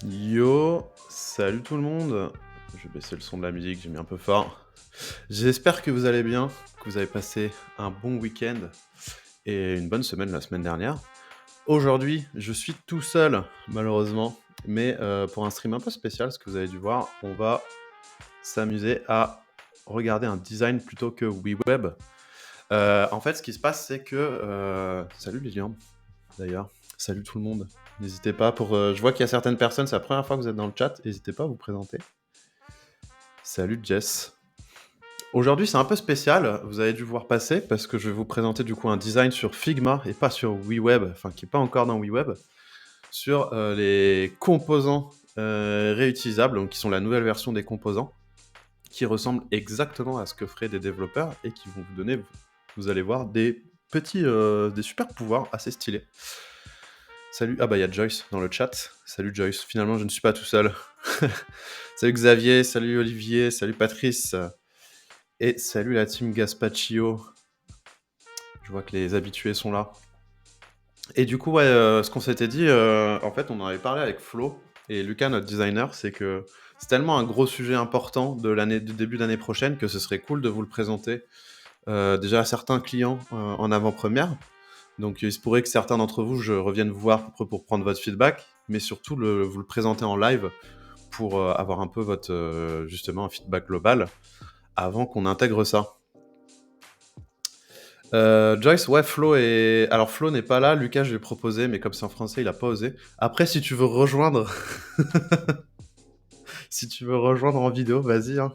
Yo, salut tout le monde. Je vais baisser le son de la musique, j'ai mis un peu fort. J'espère que vous allez bien, que vous avez passé un bon week-end et une bonne semaine la semaine dernière. Aujourd'hui, je suis tout seul, malheureusement, mais pour un stream un peu spécial, ce que vous avez dû voir, on va s'amuser à regarder un design plutôt que WeWeb. En fait, ce qui se passe, c'est que... Salut Lilian, d'ailleurs. Salut tout le monde. N'hésitez pas je vois qu'il y a certaines personnes, c'est la première fois que vous êtes dans le chat, n'hésitez pas à vous présenter. Salut Jess. Aujourd'hui, c'est un peu spécial, vous avez dû voir passer, parce que je vais vous présenter du coup un design sur Figma et pas sur WeWeb, enfin qui n'est pas encore dans WeWeb, sur les composants réutilisables, donc qui sont la nouvelle version des composants, qui ressemblent exactement à ce que feraient des développeurs et qui vont vous donner, vous allez voir, des super pouvoirs assez stylés. Salut, ah bah il y a Joyce dans le chat. Salut Joyce, finalement je ne suis pas tout seul. Salut Xavier, salut Olivier, salut Patrice. Et salut la team Gaspaccio. Je vois que les habitués sont là. Et du coup, ouais, ce qu'on s'était dit, en fait, on en avait parlé avec Flo et Lucas, notre designer, c'est que c'est tellement un gros sujet important du début d'année prochaine que ce serait cool de vous le présenter déjà à certains clients en avant-première. Donc il se pourrait que certains d'entre vous, je revienne vous voir pour prendre votre feedback, mais surtout vous le présenter en live pour avoir un peu justement un feedback global avant qu'on intègre ça. Joyce, ouais, Alors Flo n'est pas là, Lucas je lui ai proposé, mais comme c'est en français, il a pas osé. Après, si tu veux rejoindre... si tu veux rejoindre en vidéo, vas-y, hein.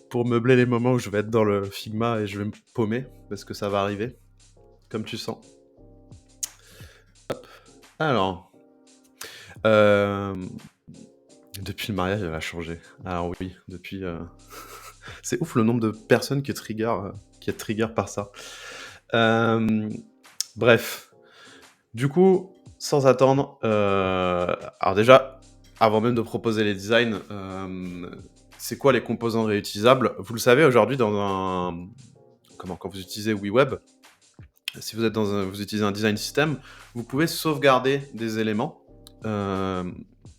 Pour meubler les moments où je vais être dans le Figma et je vais me paumer, parce que ça va arriver, comme tu sens. Hop. Alors... Depuis le mariage, elle a changé. Alors oui, depuis... c'est ouf le nombre de personnes qui est trigger par ça. Bref. Du coup, sans attendre... Alors déjà, avant même de proposer les designs, c'est quoi les composants réutilisables? Vous le savez, aujourd'hui, quand vous utilisez WeWeb, si vous utilisez un design system, vous pouvez sauvegarder des éléments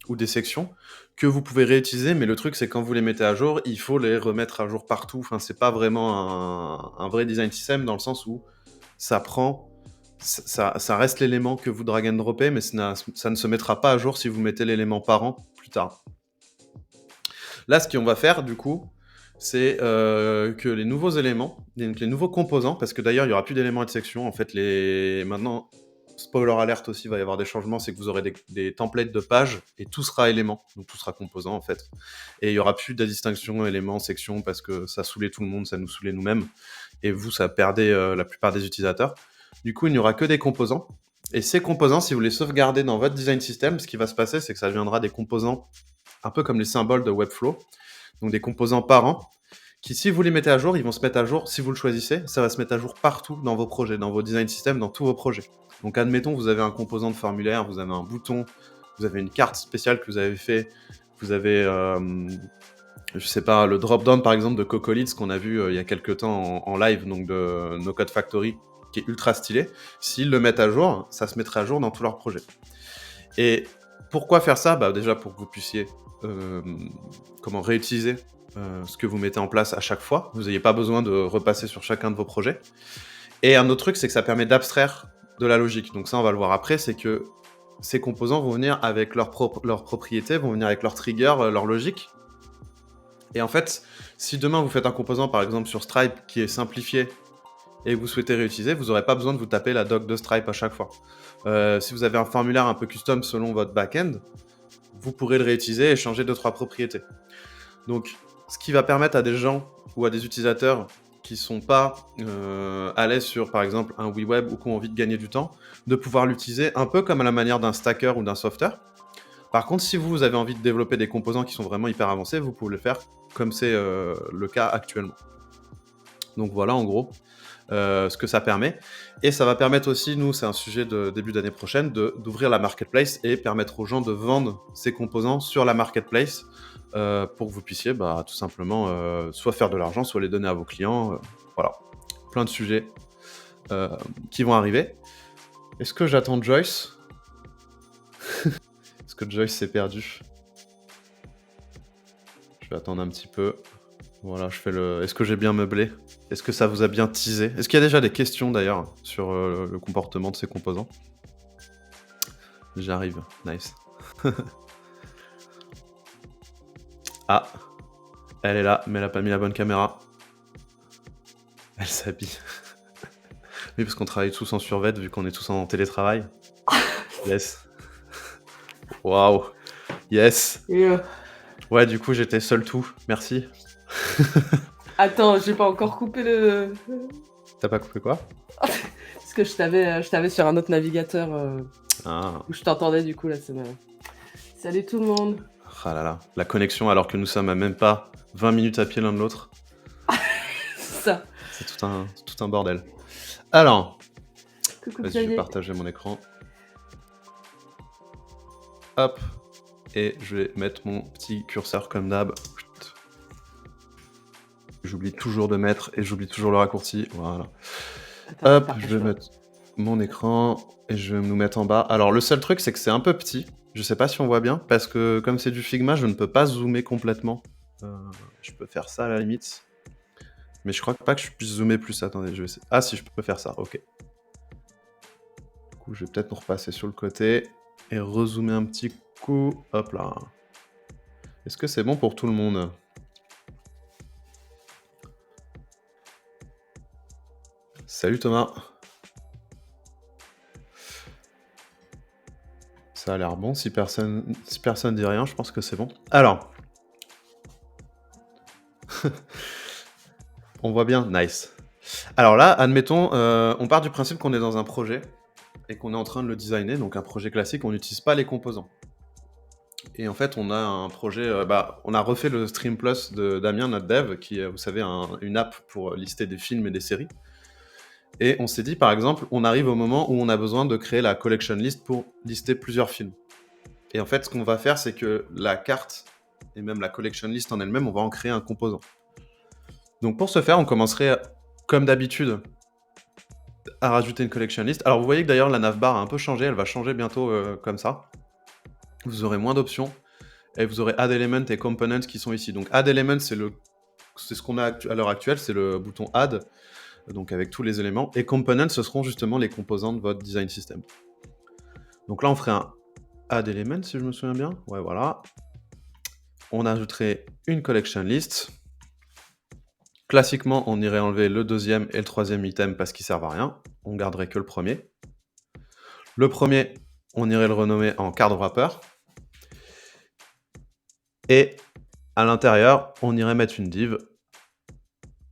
ou des sections que vous pouvez réutiliser, mais le truc c'est quand vous les mettez à jour, il faut les remettre à jour partout. Enfin, c'est pas vraiment un vrai design system dans le sens où ça reste l'élément que vous drag and droppez, mais ça ne se mettra pas à jour si vous mettez l'élément parent plus tard. Là, ce qu'on va faire du coup, c'est que les nouveaux éléments, donc les nouveaux composants, parce que d'ailleurs il n'y aura plus d'éléments et de sections, en fait maintenant, spoiler alert aussi, il va y avoir des changements, c'est que vous aurez des templates de pages et tout sera élément, donc tout sera composant en fait. Et il n'y aura plus de distinction éléments, sections, parce que ça saoulait tout le monde, ça nous saoulait nous-mêmes, et vous, ça perdait la plupart des utilisateurs. Du coup, il n'y aura que des composants, et ces composants, si vous les sauvegardez dans votre design system, ce qui va se passer, c'est que ça deviendra des composants un peu comme les symboles de Webflow, donc des composants parents, qui si vous les mettez à jour, ils vont se mettre à jour, si vous le choisissez, ça va se mettre à jour partout dans vos projets, dans vos design systems, dans tous vos projets. Donc admettons, vous avez un composant de formulaire, vous avez un bouton, vous avez une carte spéciale que vous avez fait, vous avez, je sais pas, le drop-down par exemple de Cocolids qu'on a vu il y a quelques temps en live, donc de No Code Factory, qui est ultra stylé. S'ils le mettent à jour, ça se mettrait à jour dans tous leurs projets. Et pourquoi faire ça? Bah, déjà pour que vous puissiez réutiliser ce que vous mettez en place à chaque fois. Vous n'ayez pas besoin de repasser sur chacun de vos projets. Et un autre truc, c'est que ça permet d'abstraire de la logique. Donc ça, on va le voir après, c'est que ces composants vont venir avec leurs propriétés, vont venir avec leurs triggers, leur logique. Et en fait, si demain vous faites un composant, par exemple sur Stripe, qui est simplifié, et que vous souhaitez réutiliser, vous n'aurez pas besoin de vous taper la doc de Stripe à chaque fois. Si vous avez un formulaire un peu custom selon votre back-end, vous pourrez le réutiliser et changer 2-3 propriétés. Donc, ce qui va permettre à des gens ou à des utilisateurs qui sont pas à l'aise sur, par exemple, un WeWeb ou qui ont envie de gagner du temps, de pouvoir l'utiliser un peu comme à la manière d'un stacker ou d'un softer. Par contre, si vous avez envie de développer des composants qui sont vraiment hyper avancés, vous pouvez le faire comme c'est le cas actuellement. Donc voilà, en gros, ce que ça permet. Et ça va permettre aussi, nous, c'est un sujet de début d'année prochaine, d'ouvrir la marketplace et permettre aux gens de vendre ces composants sur la marketplace pour que vous puissiez tout simplement soit faire de l'argent, soit les donner à vos clients. Voilà, plein de sujets qui vont arriver. Est-ce que j'attends Joyce? Est-ce que Joyce s'est perdu. Je vais attendre un petit peu. Voilà, je fais le... Est-ce que j'ai bien meublé? Est-ce que ça vous a bien teasé? Est-ce qu'il y a déjà des questions d'ailleurs sur le comportement de ces composants? J'arrive, nice. Ah, elle est là, mais elle a pas mis la bonne caméra. Elle s'habille. Oui, parce qu'on travaille tous en survêt vu qu'on est tous en télétravail. Yes. Waouh. Yes. Ouais, du coup, j'étais seul tout. Merci. Attends, j'ai pas encore coupé le... T'as pas coupé quoi? Parce que je t'avais sur un autre navigateur Ah. où je t'entendais, du coup, là, c'est marrant. Salut tout le monde. Ah là là, la connexion alors que nous sommes à même pas 20 minutes à pied l'un de l'autre. C'est ça. C'est tout un bordel. Alors, Coucou vas-y, je vais Xavier. partager mon écran. Hop. Et je vais mettre mon petit curseur comme d'hab. J'oublie toujours de mettre et j'oublie toujours le raccourci. Voilà. Attends, Hop, je vais mettre mon écran et je vais nous mettre en bas. Alors, le seul truc, c'est que c'est un peu petit. Je sais pas si on voit bien, parce que comme c'est du Figma, je ne peux pas zoomer complètement. Je peux faire ça à la limite. Mais je crois pas que je puisse zoomer plus. Attendez, je vais essayer. Ah si, je peux faire ça, ok. Du coup, je vais peut-être nous repasser sur le côté et rezoomer un petit coup. Hop là. Est-ce que c'est bon pour tout le monde? Salut Thomas. Ça a l'air bon, si personne dit rien, je pense que c'est bon. Alors. On voit bien, nice. Alors là, admettons, on part du principe qu'on est dans un projet et qu'on est en train de le designer, donc un projet classique, on n'utilise pas les composants. Et en fait, on a un projet, on a refait le Stream Plus de Damien, notre dev, qui est, vous savez, une app pour lister des films et des séries. Et on s'est dit, par exemple, on arrive au moment où on a besoin de créer la collection list pour lister plusieurs films. Et en fait, ce qu'on va faire, c'est que la carte, et même la collection list en elle-même, on va en créer un composant. Donc pour ce faire, on commencerait, comme d'habitude, à rajouter une collection list. Alors vous voyez que d'ailleurs, la navbar a un peu changé, elle va changer bientôt comme ça. Vous aurez moins d'options. Et vous aurez Add Element et Components qui sont ici. Donc Add Element, c'est ce qu'on a à l'heure actuelle, c'est le bouton Add, donc avec tous les éléments. Et Components, ce seront justement les composants de votre design system. Donc là, on ferait un Add Element, si je me souviens bien. Ouais, voilà. On ajouterait une collection list. Classiquement, on irait enlever le deuxième et le troisième item parce qu'ils servent à rien. On garderait que le premier. Le premier, on irait le renommer en card wrapper. Et à l'intérieur, on irait mettre une div.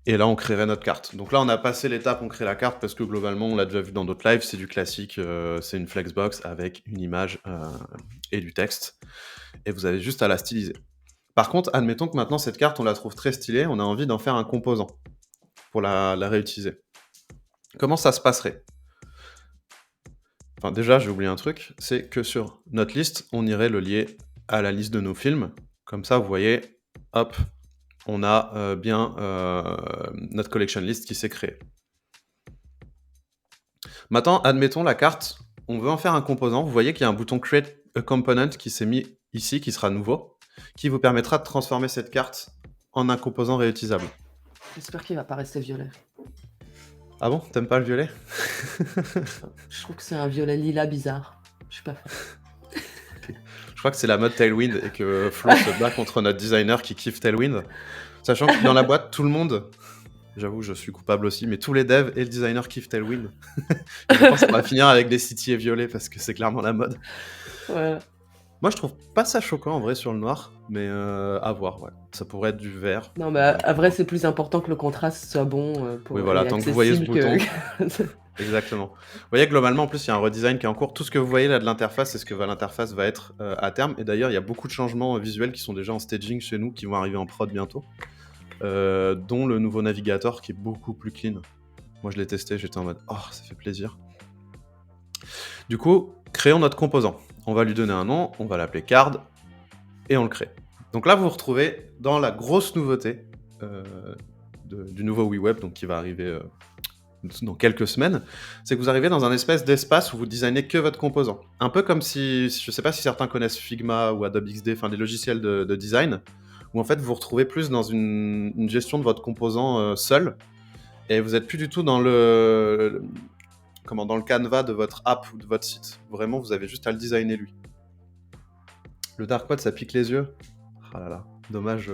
Et là, on créerait notre carte. Donc là, on a passé l'étape, on crée la carte, parce que globalement, on l'a déjà vu dans d'autres lives, c'est du classique, c'est une flexbox avec une image et du texte. Et vous avez juste à la styliser. Par contre, admettons que maintenant, cette carte, on la trouve très stylée, on a envie d'en faire un composant pour la réutiliser. Comment ça se passerait? Enfin, déjà, j'ai oublié un truc, c'est que sur notre liste, on irait le lier à la liste de nos films. Comme ça, vous voyez, hop, on a bien notre collection list qui s'est créée. Maintenant, admettons la carte, on veut en faire un composant. Vous voyez qu'il y a un bouton Create a Component qui s'est mis ici, qui sera nouveau, qui vous permettra de transformer cette carte en un composant réutilisable. J'espère qu'il va pas rester violet. Ah bon? T'aimes pas le violet? Je trouve que c'est un violet lilas bizarre. Je suis pas fan. Okay. Je crois que c'est la mode Tailwind et que Flo se bat contre notre designer qui kiffe Tailwind. Sachant que dans la boîte, tout le monde, j'avoue, je suis coupable aussi, mais tous les devs et le designer kiffent Tailwind. Je pense qu'on va finir avec des CTA violets parce que c'est clairement la mode. Ouais. Moi, je trouve pas ça choquant en vrai sur le noir, mais à voir, ouais. Ça pourrait être du vert. Non, mais à vrai, c'est plus important que le contraste soit bon pour oui, voilà, tant que vous voyez ce bouton. Exactement. Vous voyez, globalement, en plus, il y a un redesign qui est en cours. Tout ce que vous voyez là de l'interface, c'est ce que l'interface va être à terme. Et d'ailleurs, il y a beaucoup de changements visuels qui sont déjà en staging chez nous, qui vont arriver en prod bientôt, dont le nouveau navigateur qui est beaucoup plus clean. Moi, je l'ai testé, j'étais en mode « Oh, ça fait plaisir ». Du coup, créons notre composant. On va lui donner un nom, on va l'appeler card, et on le crée. Donc là, vous vous retrouvez dans la grosse nouveauté du nouveau WeWeb, donc qui va arriver dans quelques semaines, c'est que vous arrivez dans un espèce d'espace où vous designez que votre composant. Un peu comme si je sais pas si certains connaissent Figma ou Adobe XD, enfin des logiciels de design, où en fait vous vous retrouvez plus dans une gestion de votre composant seul, et vous êtes plus du tout dans dans le canevas de votre app ou de votre site. Vraiment, vous avez juste à le designer lui. Le dark mode, ça pique les yeux. Ah là là, dommage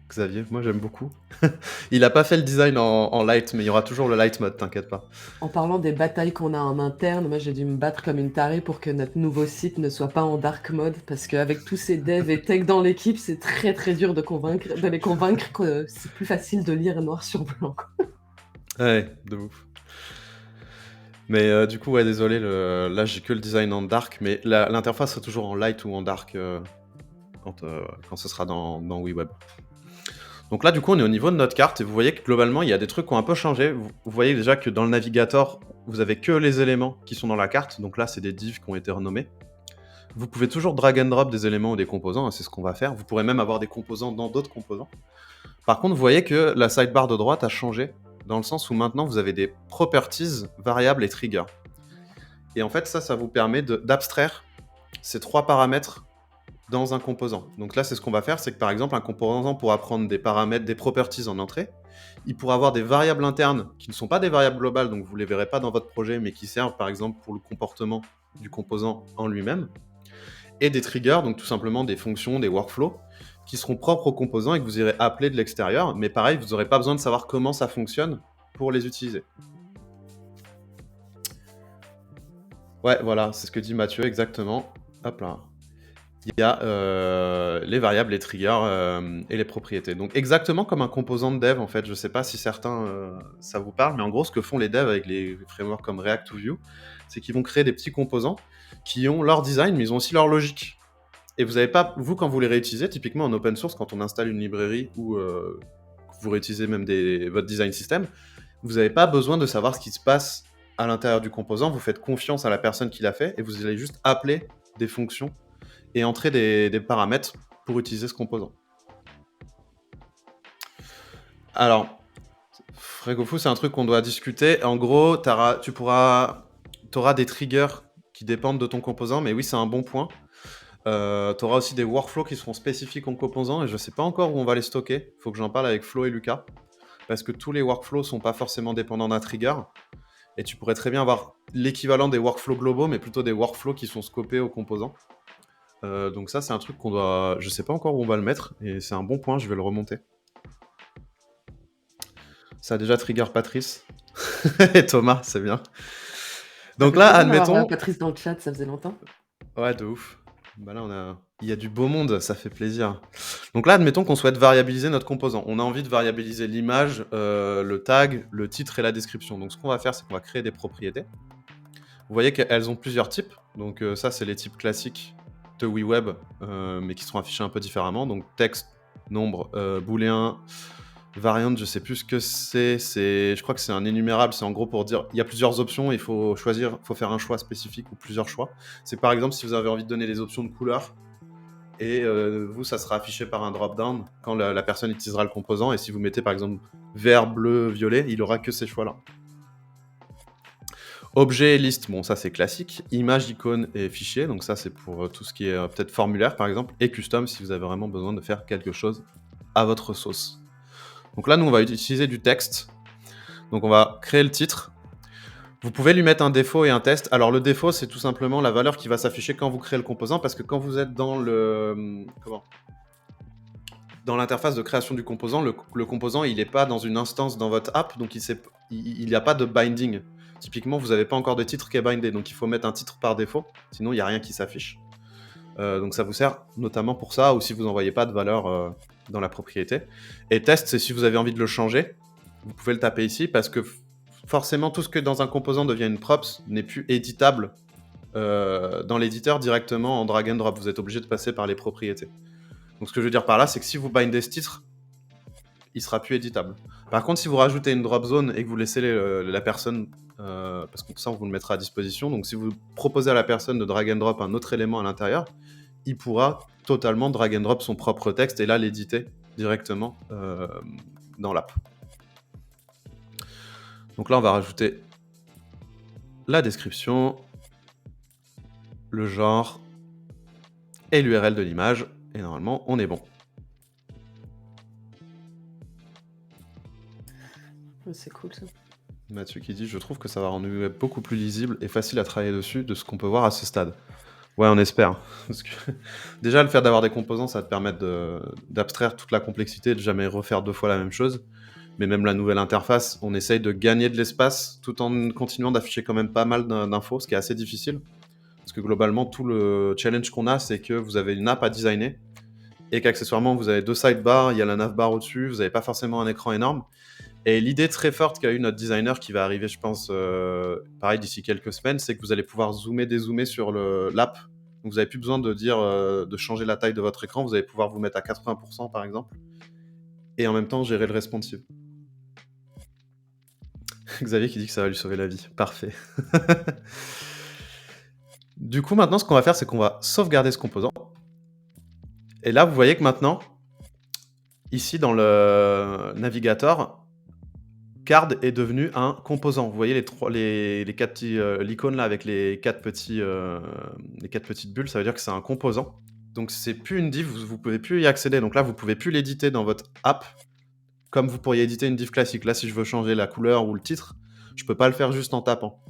Xavier, moi j'aime beaucoup. Il a pas fait le design en light, mais il y aura toujours le light mode, t'inquiète pas. En parlant des batailles qu'on a en interne, moi j'ai dû me battre comme une tarée pour que notre nouveau site ne soit pas en dark mode, parce qu'avec tous ces devs et tech dans l'équipe, c'est très très dur de les convaincre que c'est plus facile de lire noir sur blanc, quoi. Ouais, de ouf. Mais du coup, ouais, désolé, là j'ai que le design en dark, mais l'interface sera toujours en light ou en dark quand ce sera dans WeWeb. Donc là, du coup, on est au niveau de notre carte et vous voyez que globalement, il y a des trucs qui ont un peu changé. Vous voyez déjà que dans le navigateur, vous avez que les éléments qui sont dans la carte. Donc là, c'est des divs qui ont été renommés. Vous pouvez toujours drag and drop des éléments ou des composants, hein, c'est ce qu'on va faire. Vous pourrez même avoir des composants dans d'autres composants. Par contre, vous voyez que la sidebar de droite a changé, dans le sens où maintenant, vous avez des properties, variables et triggers. Et en fait, ça vous permet d'abstraire ces trois paramètres dans un composant. Donc là, c'est ce qu'on va faire, c'est que par exemple, un composant pourra prendre des paramètres, des properties en entrée. Il pourra avoir des variables internes qui ne sont pas des variables globales, donc vous ne les verrez pas dans votre projet, mais qui servent par exemple pour le comportement du composant en lui-même. Et des triggers, donc tout simplement des fonctions, des workflows, qui seront propres au composant et que vous irez appeler de l'extérieur. Mais pareil, vous n'aurez pas besoin de savoir comment ça fonctionne pour les utiliser. Ouais, voilà, c'est ce que dit Mathieu exactement. Hop là. Il y a les variables, les triggers et les propriétés. Donc exactement comme un composant de dev en fait. Je ne sais pas si certains ça vous parle, mais en gros ce que font les devs avec les frameworks comme React ou Vue, c'est qu'ils vont créer des petits composants qui ont leur design, mais ils ont aussi leur logique. Et vous n'avez pas, vous quand vous les réutilisez, typiquement en open source, quand on installe une librairie ou vous réutilisez même votre design system, vous n'avez pas besoin de savoir ce qui se passe à l'intérieur du composant. Vous faites confiance à la personne qui l'a fait et vous allez juste appeler des fonctions et entrer des paramètres pour utiliser ce composant. Alors, FregoFou, c'est un truc qu'on doit discuter. En gros, tu auras des triggers qui dépendent de ton composant, mais oui, c'est un bon point. Tu auras aussi des workflows qui seront spécifiques au composant, et je ne sais pas encore où on va les stocker. Il faut que j'en parle avec Flo et Lucas, parce que tous les workflows ne sont pas forcément dépendants d'un trigger, et tu pourrais très bien avoir l'équivalent des workflows globaux, mais plutôt des workflows qui sont scopés au composant. Donc ça, c'est un truc qu'on doit... Je sais pas encore où on va le mettre, et c'est un bon point, je vais le remonter. Ça a déjà trigger Patrice. Et Thomas, c'est bien. Donc là, admettons... Patrice dans le chat, ça faisait longtemps. Ouais, de ouf. Bah là, il y a du beau monde, ça fait plaisir. Donc là, admettons qu'on souhaite variabiliser notre composant. On a envie de variabiliser l'image, le tag, le titre et la description. Donc ce qu'on va faire, c'est qu'on va créer des propriétés. Vous voyez qu'elles ont plusieurs types. Donc ça, c'est les types classiques de WeWeb, mais qui seront affichés un peu différemment. Donc texte, nombre, booléen, variante, je sais plus ce que c'est. Je crois que c'est un énumérable. C'est en gros pour dire il y a plusieurs options. Il faut choisir, faut faire un choix spécifique ou plusieurs choix. C'est par exemple si vous avez envie de donner des options de couleur. Et vous, ça sera affiché par un drop-down quand la personne utilisera le composant. Et si vous mettez par exemple vert, bleu, violet, il aura que ces choix-là. Objet et liste, bon ça c'est classique. Image, icône et fichier, donc ça c'est pour tout ce qui est peut-être formulaire par exemple. Et custom si vous avez vraiment besoin de faire quelque chose à votre sauce. Donc là nous on va utiliser du texte. Donc on va créer le titre. Vous pouvez lui mettre un défaut et un test. Alors le défaut c'est tout simplement la valeur qui va s'afficher quand vous créez le composant, parce que quand vous êtes dans dans l'interface de création du composant, le composant il n'est pas dans une instance dans votre app, donc il n'y a pas de binding. Typiquement, vous n'avez pas encore de titre qui est bindé, donc il faut mettre un titre par défaut, sinon il n'y a rien qui s'affiche. Donc ça vous sert notamment pour ça, ou si vous n'envoyez pas de valeur dans la propriété. Et test, c'est si vous avez envie de le changer, vous pouvez le taper ici, parce que forcément tout ce que dans un composant devient une props n'est plus éditable dans l'éditeur directement en drag and drop. Vous êtes obligé de passer par les propriétés. Donc ce que je veux dire par là, c'est que si vous bindez ce titre, il sera plus éditable. Par contre, si vous rajoutez une drop zone et que vous laissez la personne, parce que ça on vous le mettra à disposition, donc si vous proposez à la personne de drag and drop un autre élément à l'intérieur, il pourra totalement drag and drop son propre texte et là l'éditer directement dans l'app. Donc là, on va rajouter la description, le genre et l'URL de l'image. Et normalement, on est bon. C'est cool ça. Mathieu qui dit: je trouve que ça va rendre le web beaucoup plus lisible et facile à travailler dessus de ce qu'on peut voir à ce stade. Ouais, on espère. Parce que déjà, le fait d'avoir des composants, ça va te permettre d'abstraire toute la complexité et de jamais refaire 2 fois la même chose. Mais même la nouvelle interface, on essaye de gagner de l'espace tout en continuant d'afficher quand même pas mal d'infos, ce qui est assez difficile. Parce que globalement, tout le challenge qu'on a, c'est que vous avez une app à designer et qu'accessoirement, vous avez 2 sidebars, il y a la navbar au-dessus, vous n'avez pas forcément un écran énorme. Et l'idée très forte qu'a eu notre designer, qui va arriver, je pense, pareil, d'ici quelques semaines, c'est que vous allez pouvoir dézoomer sur l'app. Donc vous n'avez plus besoin de dire de changer la taille de votre écran, vous allez pouvoir vous mettre à 80% par exemple, et en même temps gérer le responsive. Xavier qui dit que ça va lui sauver la vie. Parfait. Du coup, maintenant, ce qu'on va faire, c'est qu'on va sauvegarder ce composant. Et là, vous voyez que maintenant, ici dans le navigateur, Card est devenu un composant. Vous voyez les 4 petits, l'icône là avec les 4 petites bulles, ça veut dire que c'est un composant. Donc c'est plus une div, vous pouvez plus y accéder. Donc là, vous pouvez plus l'éditer dans votre app comme vous pourriez éditer une div classique. Là, si je veux changer la couleur ou le titre, je peux pas le faire juste en tapant.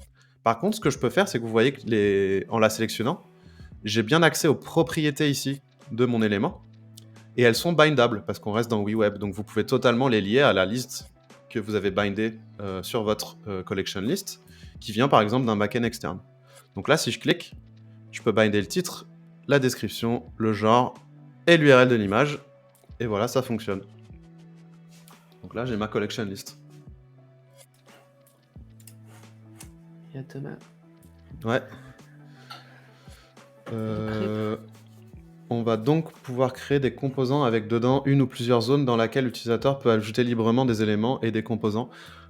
Par contre, ce que je peux faire, c'est que vous voyez que en la sélectionnant, j'ai bien accès aux propriétés ici de mon élément. Et elles sont bindables parce qu'on reste dans WeWeb. Donc vous pouvez totalement les lier à la liste que vous avez bindé sur votre collection list, qui vient par exemple d'un backend externe. Donc là, si je clique, je peux binder le titre, la description, le genre et l'URL de l'image. Et voilà, ça fonctionne. Donc là, j'ai ma collection list. Il y a Thomas. Ouais. On va donc pouvoir créer des composants avec dedans une ou plusieurs zones dans laquelle l'utilisateur peut ajouter librement des éléments et des composants.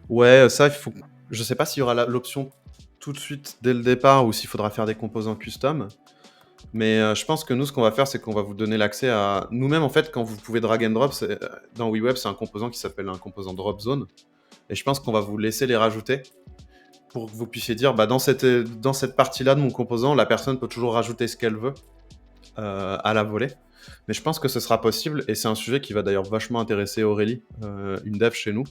Ouais, ça, je sais pas s'il y aura l'option tout de suite dès le départ ou s'il faudra faire des composants custom. Mais je pense que nous, ce qu'on va faire, c'est qu'on va vous donner l'accès à... Nous-mêmes, en fait, quand vous pouvez drag and drop, dans WeWeb, c'est un composant qui s'appelle un composant drop zone. Et je pense qu'on va vous laisser les rajouter pour que vous puissiez dire, bah, dans cette partie-là de mon composant, la personne peut toujours rajouter ce qu'elle veut à la volée. Mais je pense que ce sera possible, et c'est un sujet qui va d'ailleurs vachement intéresser Aurélie, une dev chez nous,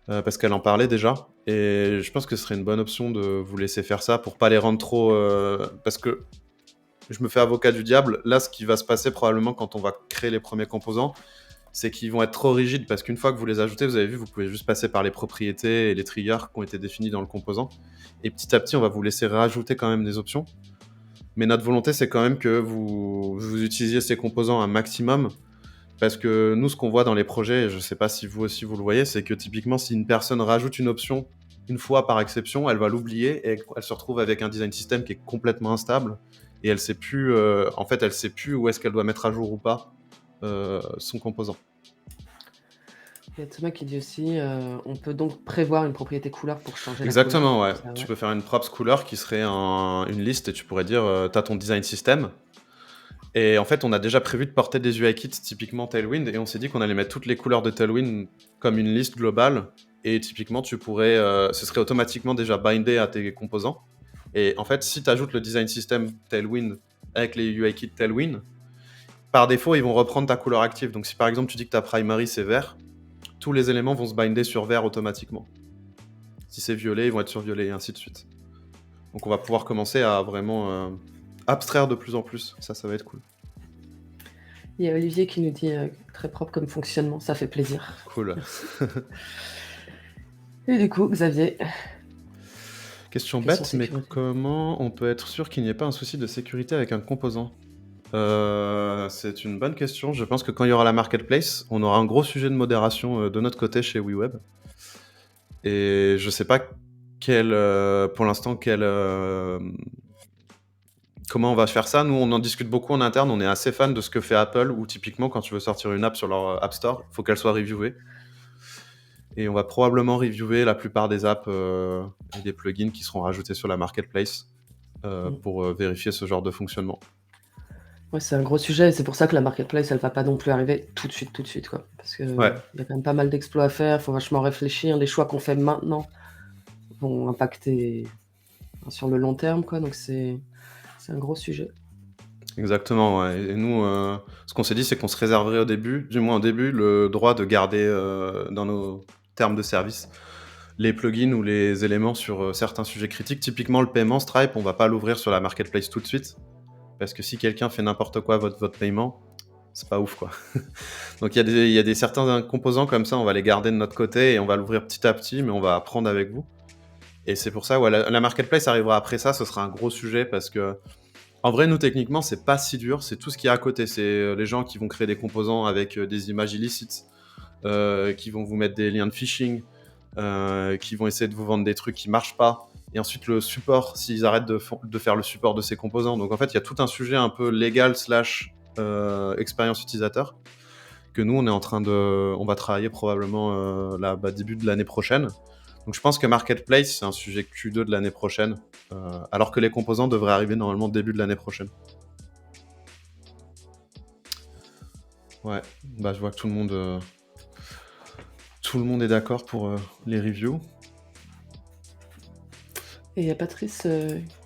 parce qu'elle en parlait déjà. Et je pense que ce serait une bonne option de vous laisser faire ça pour pas les rendre trop... parce que je me fais avocat du diable. Là, ce qui va se passer probablement quand on va créer les premiers composants, c'est qu'ils vont être trop rigides, parce qu'une fois que vous les ajoutez, vous avez vu, vous pouvez juste passer par les propriétés et les triggers qui ont été définis dans le composant. Et petit à petit, on va vous laisser rajouter quand même des options. Mais notre volonté, c'est quand même que vous utilisiez ces composants un maximum, parce que nous, ce qu'on voit dans les projets, et je ne sais pas si vous aussi vous le voyez, c'est que typiquement, si une personne rajoute une option une fois par exception, elle va l'oublier et elle se retrouve avec un design system qui est complètement instable et elle sait plus, elle sait plus où est-ce qu'elle doit mettre à jour ou pas son composant. Il y a Thomas qui dit aussi, on peut donc prévoir une propriété couleur pour changer Exactement, la ouais. couleur. Ça, Tu ouais. peux faire une props couleur qui serait une liste et tu pourrais dire, tu as ton design system. Et en fait, on a déjà prévu de porter des UI kits typiquement Tailwind et on s'est dit qu'on allait mettre toutes les couleurs de Tailwind comme une liste globale. Et typiquement, tu pourrais, ce serait automatiquement déjà bindé à tes composants. Et en fait, si tu ajoutes le design system Tailwind avec les UI kits Tailwind, par défaut, ils vont reprendre ta couleur active. Donc si par exemple tu dis que ta primary c'est vert, tous les éléments vont se binder sur vert automatiquement. Si c'est violet, ils vont être sur violet et ainsi de suite. Donc on va pouvoir commencer à vraiment abstraire de plus en plus. Ça va être cool. Il y a Olivier qui nous dit très propre comme fonctionnement, ça fait plaisir. Cool. Et du coup, Xavier. Question bête, mais comment on peut être sûr qu'il n'y ait pas un souci de sécurité avec un composant ? C'est une bonne question. Je pense que quand il y aura la marketplace, on aura un gros sujet de modération de notre côté chez WeWeb. Et je sais pas pour l'instant comment on va faire ça. Nous, on en discute beaucoup en interne. On est assez fan de ce que fait Apple, où typiquement, quand tu veux sortir une app sur leur App Store, il faut qu'elle soit reviewée. Et on va probablement reviewer la plupart des apps et des plugins qui seront rajoutés sur la marketplace pour vérifier ce genre de fonctionnement. Ouais, c'est un gros sujet, et c'est pour ça que la marketplace, elle va pas non plus arriver tout de suite, quoi. Parce que y a quand même pas mal d'exploits à faire, il faut vachement réfléchir, les choix qu'on fait maintenant vont impacter sur le long terme, quoi. Donc c'est un gros sujet. Exactement, ouais. Et nous, ce qu'on s'est dit, c'est qu'on se réserverait au début, du moins au début, le droit de garder dans nos termes de service les plugins ou les éléments sur certains sujets critiques. Typiquement, le paiement Stripe, on va pas l'ouvrir sur la marketplace tout de suite, parce que si quelqu'un fait n'importe quoi votre paiement, c'est pas ouf, quoi. Donc il y a des certains composants comme ça, on va les garder de notre côté et on va l'ouvrir petit à petit, mais on va apprendre avec vous. Et c'est pour ça, ouais, la marketplace arrivera après ça, ce sera un gros sujet parce que, en vrai, nous, techniquement, c'est pas si dur, c'est tout ce qu'il y a à côté. C'est les gens qui vont créer des composants avec des images illicites, qui vont vous mettre des liens de phishing, qui vont essayer de vous vendre des trucs qui marchent pas. Et ensuite, le support, s'ils arrêtent de faire le support de ces composants. Donc, en fait, il y a tout un sujet un peu légal / expérience utilisateur que nous, on va travailler probablement début de l'année prochaine. Donc je pense que Marketplace, c'est un sujet Q2 de l'année prochaine, alors que les composants devraient arriver normalement début de l'année prochaine. Ouais, bah je vois que tout le monde est d'accord pour les reviews. Et il y a Patrice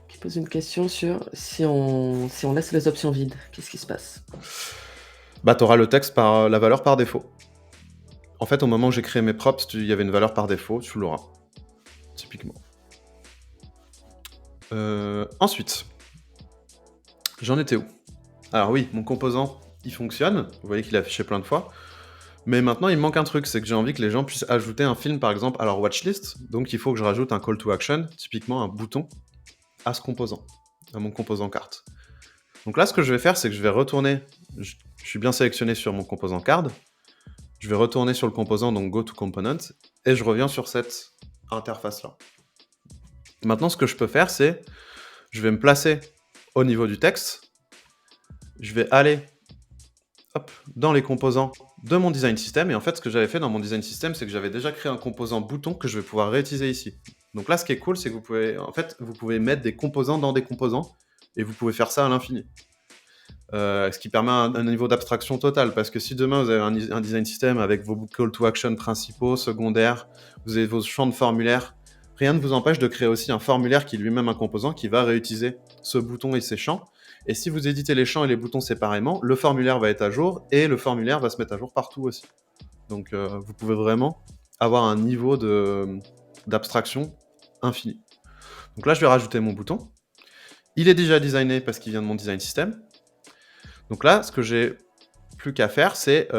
qui pose une question sur si on laisse les options vides, qu'est-ce qui se passe? Bah t'auras le texte par la valeur par défaut. En fait, au moment où j'ai créé mes props, il y avait une valeur par défaut, tu l'auras. Typiquement. Ensuite, j'en étais où? Alors oui, mon composant, il fonctionne. Vous voyez qu'il est affiché plein de fois. Mais maintenant, il me manque un truc, c'est que j'ai envie que les gens puissent ajouter un film, par exemple, à leur watchlist. Donc, il faut que je rajoute un call to action, typiquement un bouton, à ce composant, à mon composant carte. Donc là, ce que je vais faire, c'est que je vais retourner. Je suis bien sélectionné sur mon composant card. Je vais retourner sur le composant, donc go to component, et je reviens sur cette interface-là. Maintenant, ce que je peux faire, c'est je vais me placer au niveau du texte. Je vais aller dans les composants de mon design system. Et en fait, ce que j'avais fait dans mon design system, c'est que j'avais déjà créé un composant bouton que je vais pouvoir réutiliser ici. Donc là, ce qui est cool, c'est que vous pouvez mettre des composants dans des composants et vous pouvez faire ça à l'infini. Ce qui permet un niveau d'abstraction total, parce que si demain vous avez un design system avec vos call to action principaux, secondaires, vous avez vos champs de formulaire, rien ne vous empêche de créer aussi un formulaire qui est lui-même un composant qui va réutiliser ce bouton et ces champs. Et si vous éditez les champs et les boutons séparément, le formulaire va être à jour et le formulaire va se mettre à jour partout aussi. Donc vous pouvez vraiment avoir un niveau d'abstraction infini. Donc là, je vais rajouter mon bouton. Il est déjà designé parce qu'il vient de mon design system. Donc là, ce que j'ai plus qu'à faire, c'est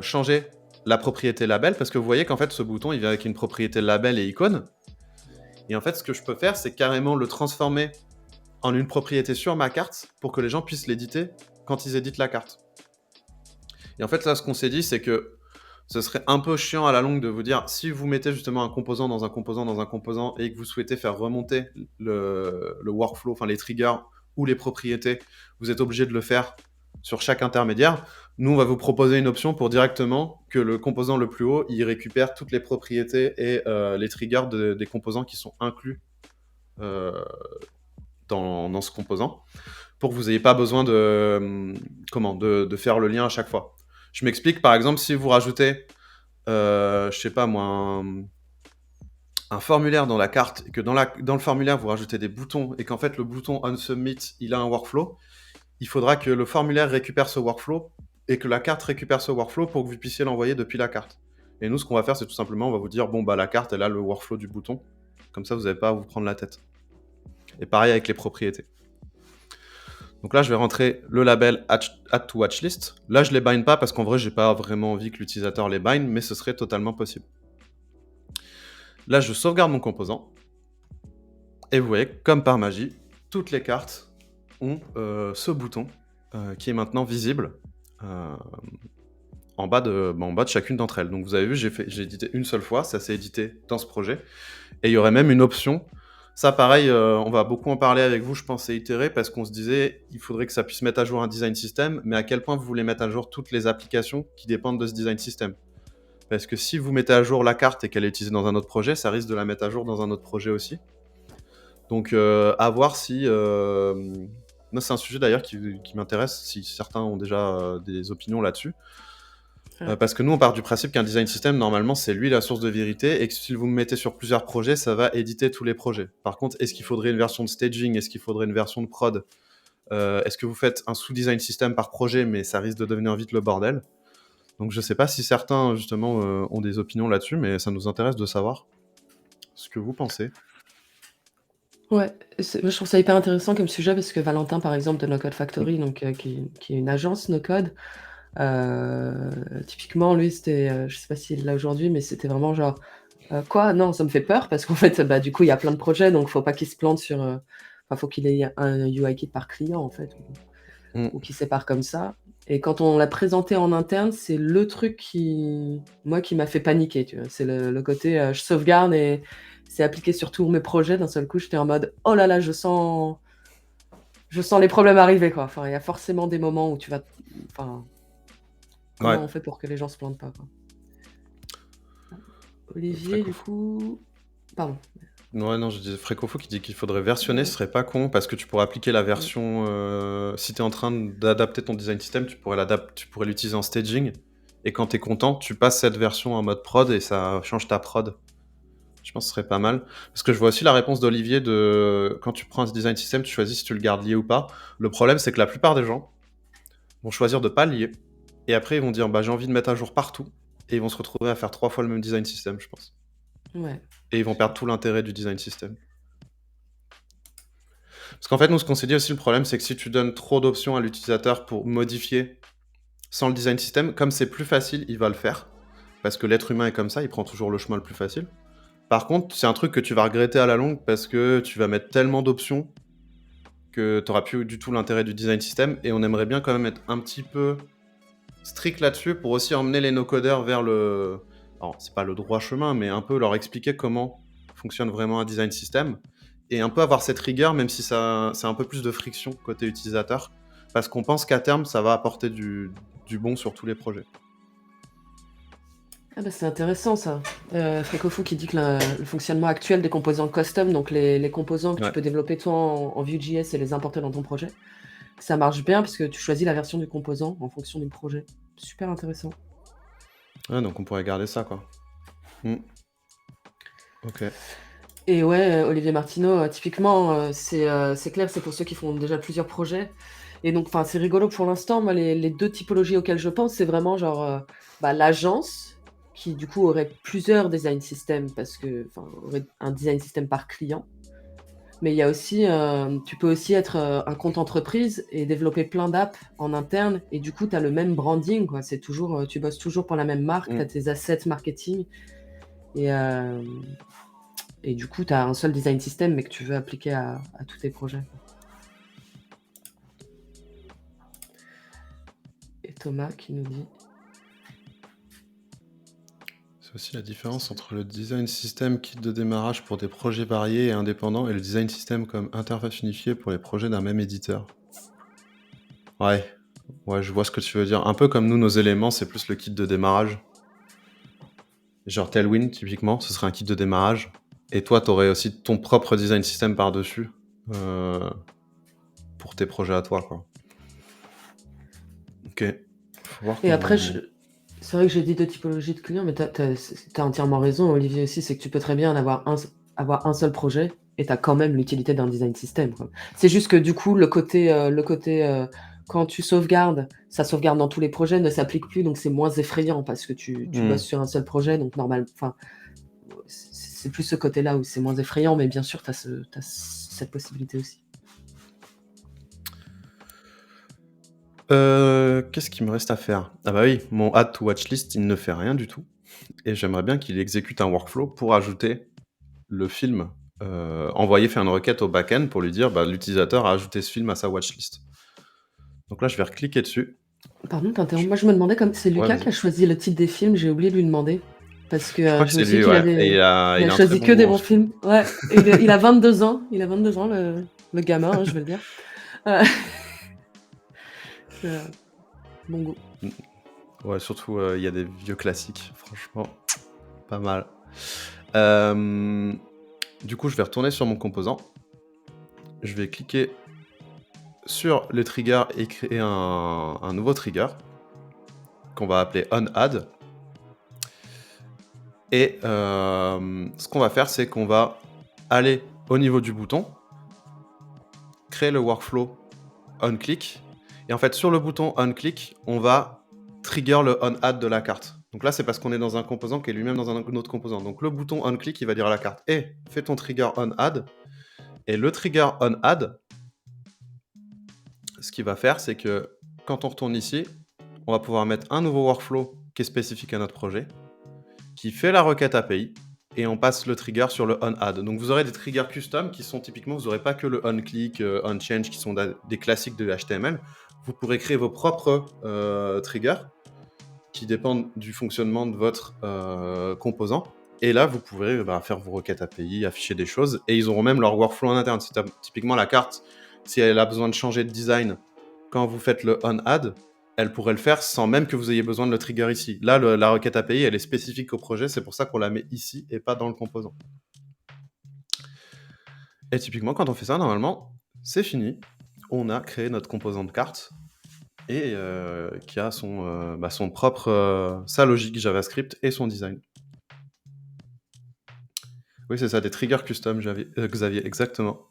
changer la propriété label, parce que vous voyez qu'en fait, ce bouton, il vient avec une propriété label et icône. Et en fait, ce que je peux faire, c'est carrément le transformer en une propriété sur ma carte pour que les gens puissent l'éditer quand ils éditent la carte. Et en fait, là, ce qu'on s'est dit, c'est que ce serait un peu chiant à la longue de vous dire, si vous mettez justement un composant dans un composant dans un composant et que vous souhaitez faire remonter le workflow, enfin les triggers ou les propriétés, vous êtes obligé de le faire sur chaque intermédiaire. Nous, on va vous proposer une option pour directement que le composant le plus haut, il récupère toutes les propriétés et les triggers des composants qui sont inclus dans ce composant, pour que vous n'ayez pas besoin de faire le lien à chaque fois. Je m'explique, par exemple, si vous rajoutez, je sais pas moi, un formulaire dans la carte, et que dans le formulaire, vous rajoutez des boutons, et qu'en fait, le bouton on submit, il a un workflow, il faudra que le formulaire récupère ce workflow, et que la carte récupère ce workflow pour que vous puissiez l'envoyer depuis la carte. Et nous, ce qu'on va faire, c'est tout simplement, on va vous dire, bon, bah la carte, elle a le workflow du bouton, comme ça, vous n'avez pas à vous prendre la tête. Et pareil avec les propriétés. Donc là, je vais rentrer le label Add to Watchlist. Là, je ne les bind pas parce qu'en vrai, je n'ai pas vraiment envie que l'utilisateur les bind, mais ce serait totalement possible. Là, je sauvegarde mon composant. Et vous voyez, comme par magie, toutes les cartes ont ce bouton qui est maintenant visible en bas de chacune d'entre elles. Donc vous avez vu, j'ai édité une seule fois, ça s'est édité dans ce projet. Et il y aurait même une option. Ça, pareil, on va beaucoup en parler avec vous, je pense, et itérer, parce qu'on se disait, il faudrait que ça puisse mettre à jour un design system, mais à quel point vous voulez mettre à jour toutes les applications qui dépendent de ce design system. Parce que si vous mettez à jour la carte et qu'elle est utilisée dans un autre projet, ça risque de la mettre à jour dans un autre projet aussi. Donc, à voir si... Moi, c'est un sujet d'ailleurs qui m'intéresse, si certains ont déjà des opinions là-dessus. Ouais. Parce que nous, on part du principe qu'un design system, normalement, c'est lui la source de vérité, et que si vous me mettez sur plusieurs projets, ça va éditer tous les projets. Par contre, est-ce qu'il faudrait une version de staging? Est-ce qu'il faudrait une version de prod? Est-ce que vous faites un sous-design system par projet, mais ça risque de devenir vite le bordel? Donc je sais pas si certains, justement, ont des opinions là-dessus, mais ça nous intéresse de savoir ce que vous pensez. Ouais, moi je trouve ça hyper intéressant comme sujet parce que Valentin, par exemple, de No Code Factory, donc qui est une agence no code, typiquement, lui, c'était, je sais pas s'il l'a aujourd'hui, mais c'était vraiment genre, quoi? Non, ça me fait peur parce qu'en fait, bah, du coup, il y a plein de projets, donc faut pas qu'il se plante sur, enfin, faut qu'il ait un UI kit par client, en fait, Mm. ou qu'il sépare comme ça. Et quand on l'a présenté en interne, c'est le truc qui m'a fait paniquer, tu vois. C'est le côté, je sauvegarde et c'est appliqué sur tous mes projets. D'un seul coup, j'étais en mode: «Oh là là, je sens les problèmes arriver, quoi». Enfin, il y a forcément des moments où tu vas enfin, Ouais. comment on fait pour que les gens se plantent pas, quoi? Olivier, du Fréco- coup, pardon. Ouais, non, je disais Frécofo qui dit qu'il faudrait versionner, ce serait pas con, parce que tu pourrais appliquer la version. Si tu es en train d'adapter ton design system, tu pourrais l'utiliser en staging. Et quand tu es content, tu passes cette version en mode prod et ça change ta prod. Je pense que ce serait pas mal. Parce que je vois aussi la réponse d'Olivier de quand tu prends un design system, tu choisis si tu le gardes lié ou pas. Le problème, c'est que la plupart des gens vont choisir de pas le lier. Et après, ils vont dire bah, j'ai envie de mettre à jour partout. Et ils vont se retrouver à faire 3 fois le même design system, je pense. Ouais. Et ils vont perdre tout l'intérêt du design system. Parce qu'en fait, nous, ce qu'on s'est dit aussi, le problème, c'est que si tu donnes trop d'options à l'utilisateur pour modifier sans le design system, comme c'est plus facile, il va le faire. Parce que l'être humain est comme ça, il prend toujours le chemin le plus facile. Par contre, c'est un truc que tu vas regretter à la longue parce que tu vas mettre tellement d'options que tu n'auras plus du tout l'intérêt du design system. Et on aimerait bien quand même être un petit peu strict là-dessus pour aussi emmener les no-codeurs vers le... Alors, c'est pas le droit chemin, mais un peu leur expliquer comment fonctionne vraiment un design system. Et un peu avoir cette rigueur, même si c'est un peu plus de friction côté utilisateur. Parce qu'on pense qu'à terme, ça va apporter du bon sur tous les projets. Ah bah, c'est intéressant ça. Frécofou qui dit que le fonctionnement actuel des composants custom, donc les composants que Ouais. tu peux développer toi en Vue.js et les importer dans ton projet, ça marche bien parce que tu choisis la version du composant en fonction du projet. Super intéressant. Ouais, donc on pourrait garder ça, quoi. Mm. Ok. Et ouais, Olivier Martineau, typiquement, c'est clair, c'est pour ceux qui font déjà plusieurs projets. Et donc, enfin, c'est rigolo pour l'instant. Moi, les deux typologies auxquelles je pense, c'est vraiment genre bah, l'agence qui, du coup, aurait plusieurs design systems parce que, enfin, aurait un design system par client. Mais il y a aussi, tu peux aussi être un compte entreprise et développer plein d'apps en interne. Et du coup, tu as le même branding, quoi. C'est toujours, tu bosses toujours pour la même marque, tu as Mm. tes assets marketing. Et, et du coup, tu as un seul design system, mais que tu veux appliquer à tous tes projets. Et Thomas qui nous dit... C'est aussi la différence entre le design system kit de démarrage pour des projets variés et indépendants et le design system comme interface unifiée pour les projets d'un même éditeur. Ouais, je vois ce que tu veux dire. Un peu comme nous, nos éléments, c'est plus le kit de démarrage. Genre Tailwind, typiquement, ce serait un kit de démarrage. Et toi, t'aurais aussi ton propre design system par-dessus pour tes projets à toi, quoi. Ok. Faut voir Et comment... après, c'est vrai que j'ai dit deux typologies de clients, mais t'as entièrement raison, Olivier, aussi, c'est que tu peux très bien avoir un seul projet et t'as quand même l'utilité d'un design system, quoi. C'est juste que du coup, le côté quand tu sauvegardes, ça sauvegarde dans tous les projets, ne s'applique plus, donc c'est moins effrayant parce que tu bosses sur un seul projet, donc normal, enfin, c'est plus ce côté-là où c'est moins effrayant, mais bien sûr, t'as cette possibilité aussi. Qu'est-ce qu'il me reste à faire? Ah bah oui, mon add to watchlist, il ne fait rien du tout. Et j'aimerais bien qu'il exécute un workflow pour ajouter le film, faire une requête au back-end pour lui dire bah, l'utilisateur a ajouté ce film à sa watchlist. Donc là, je vais recliquer dessus. Pardon, t'interromps. Moi, je me demandais comme c'est Ouais, Lucas qui vas-y. a choisi le titre des films, j'ai oublié de lui demander. Parce que Je crois que je me c'est suis dit lui, qu'il ouais. Et avait il a il a un très choisi bon que goût des en bons film. films. Ouais, et il a 22 ans. Il a 22 ans, le gamin, hein, je vais le dire. Euh, bon goût. Ouais, surtout, il y a des vieux classiques. Franchement, pas mal. Du coup, je vais retourner sur mon composant. Je vais cliquer sur le trigger et créer un nouveau trigger. qu'on va appeler onAdd. Et ce qu'on va faire, c'est qu'on va aller au niveau du bouton, créer le workflow onClick. Et en fait, sur le bouton onClick, on va trigger le onAdd de la carte. Donc là, c'est parce qu'on est dans un composant qui est lui-même dans un autre composant. Donc le bouton onClick, il va dire à la carte « Hey, fais ton trigger onAdd ». Et le trigger onAdd, ce qu'il va faire, c'est que quand on retourne ici, on va pouvoir mettre un nouveau workflow qui est spécifique à notre projet, qui fait la requête API, et on passe le trigger sur le onAdd. Donc vous aurez des triggers custom qui sont typiquement, vous n'aurez pas que le onClick, onChange qui sont des classiques de HTML. Vous pourrez créer vos propres triggers qui dépendent du fonctionnement de votre composant. Et là, vous pourrez faire vos requêtes API, afficher des choses, et ils auront même leur workflow en interne. Typiquement, la carte, si elle a besoin de changer de design quand vous faites le onAdd, elle pourrait le faire sans même que vous ayez besoin de le trigger ici. Là, la requête API, elle est spécifique au projet, c'est pour ça qu'on la met ici et pas dans le composant. Et typiquement, quand on fait ça, normalement, c'est fini. On a créé notre composant de carte et qui a son propre, sa logique JavaScript et son design. Oui, c'est ça, des triggers custom, Xavier, exactement.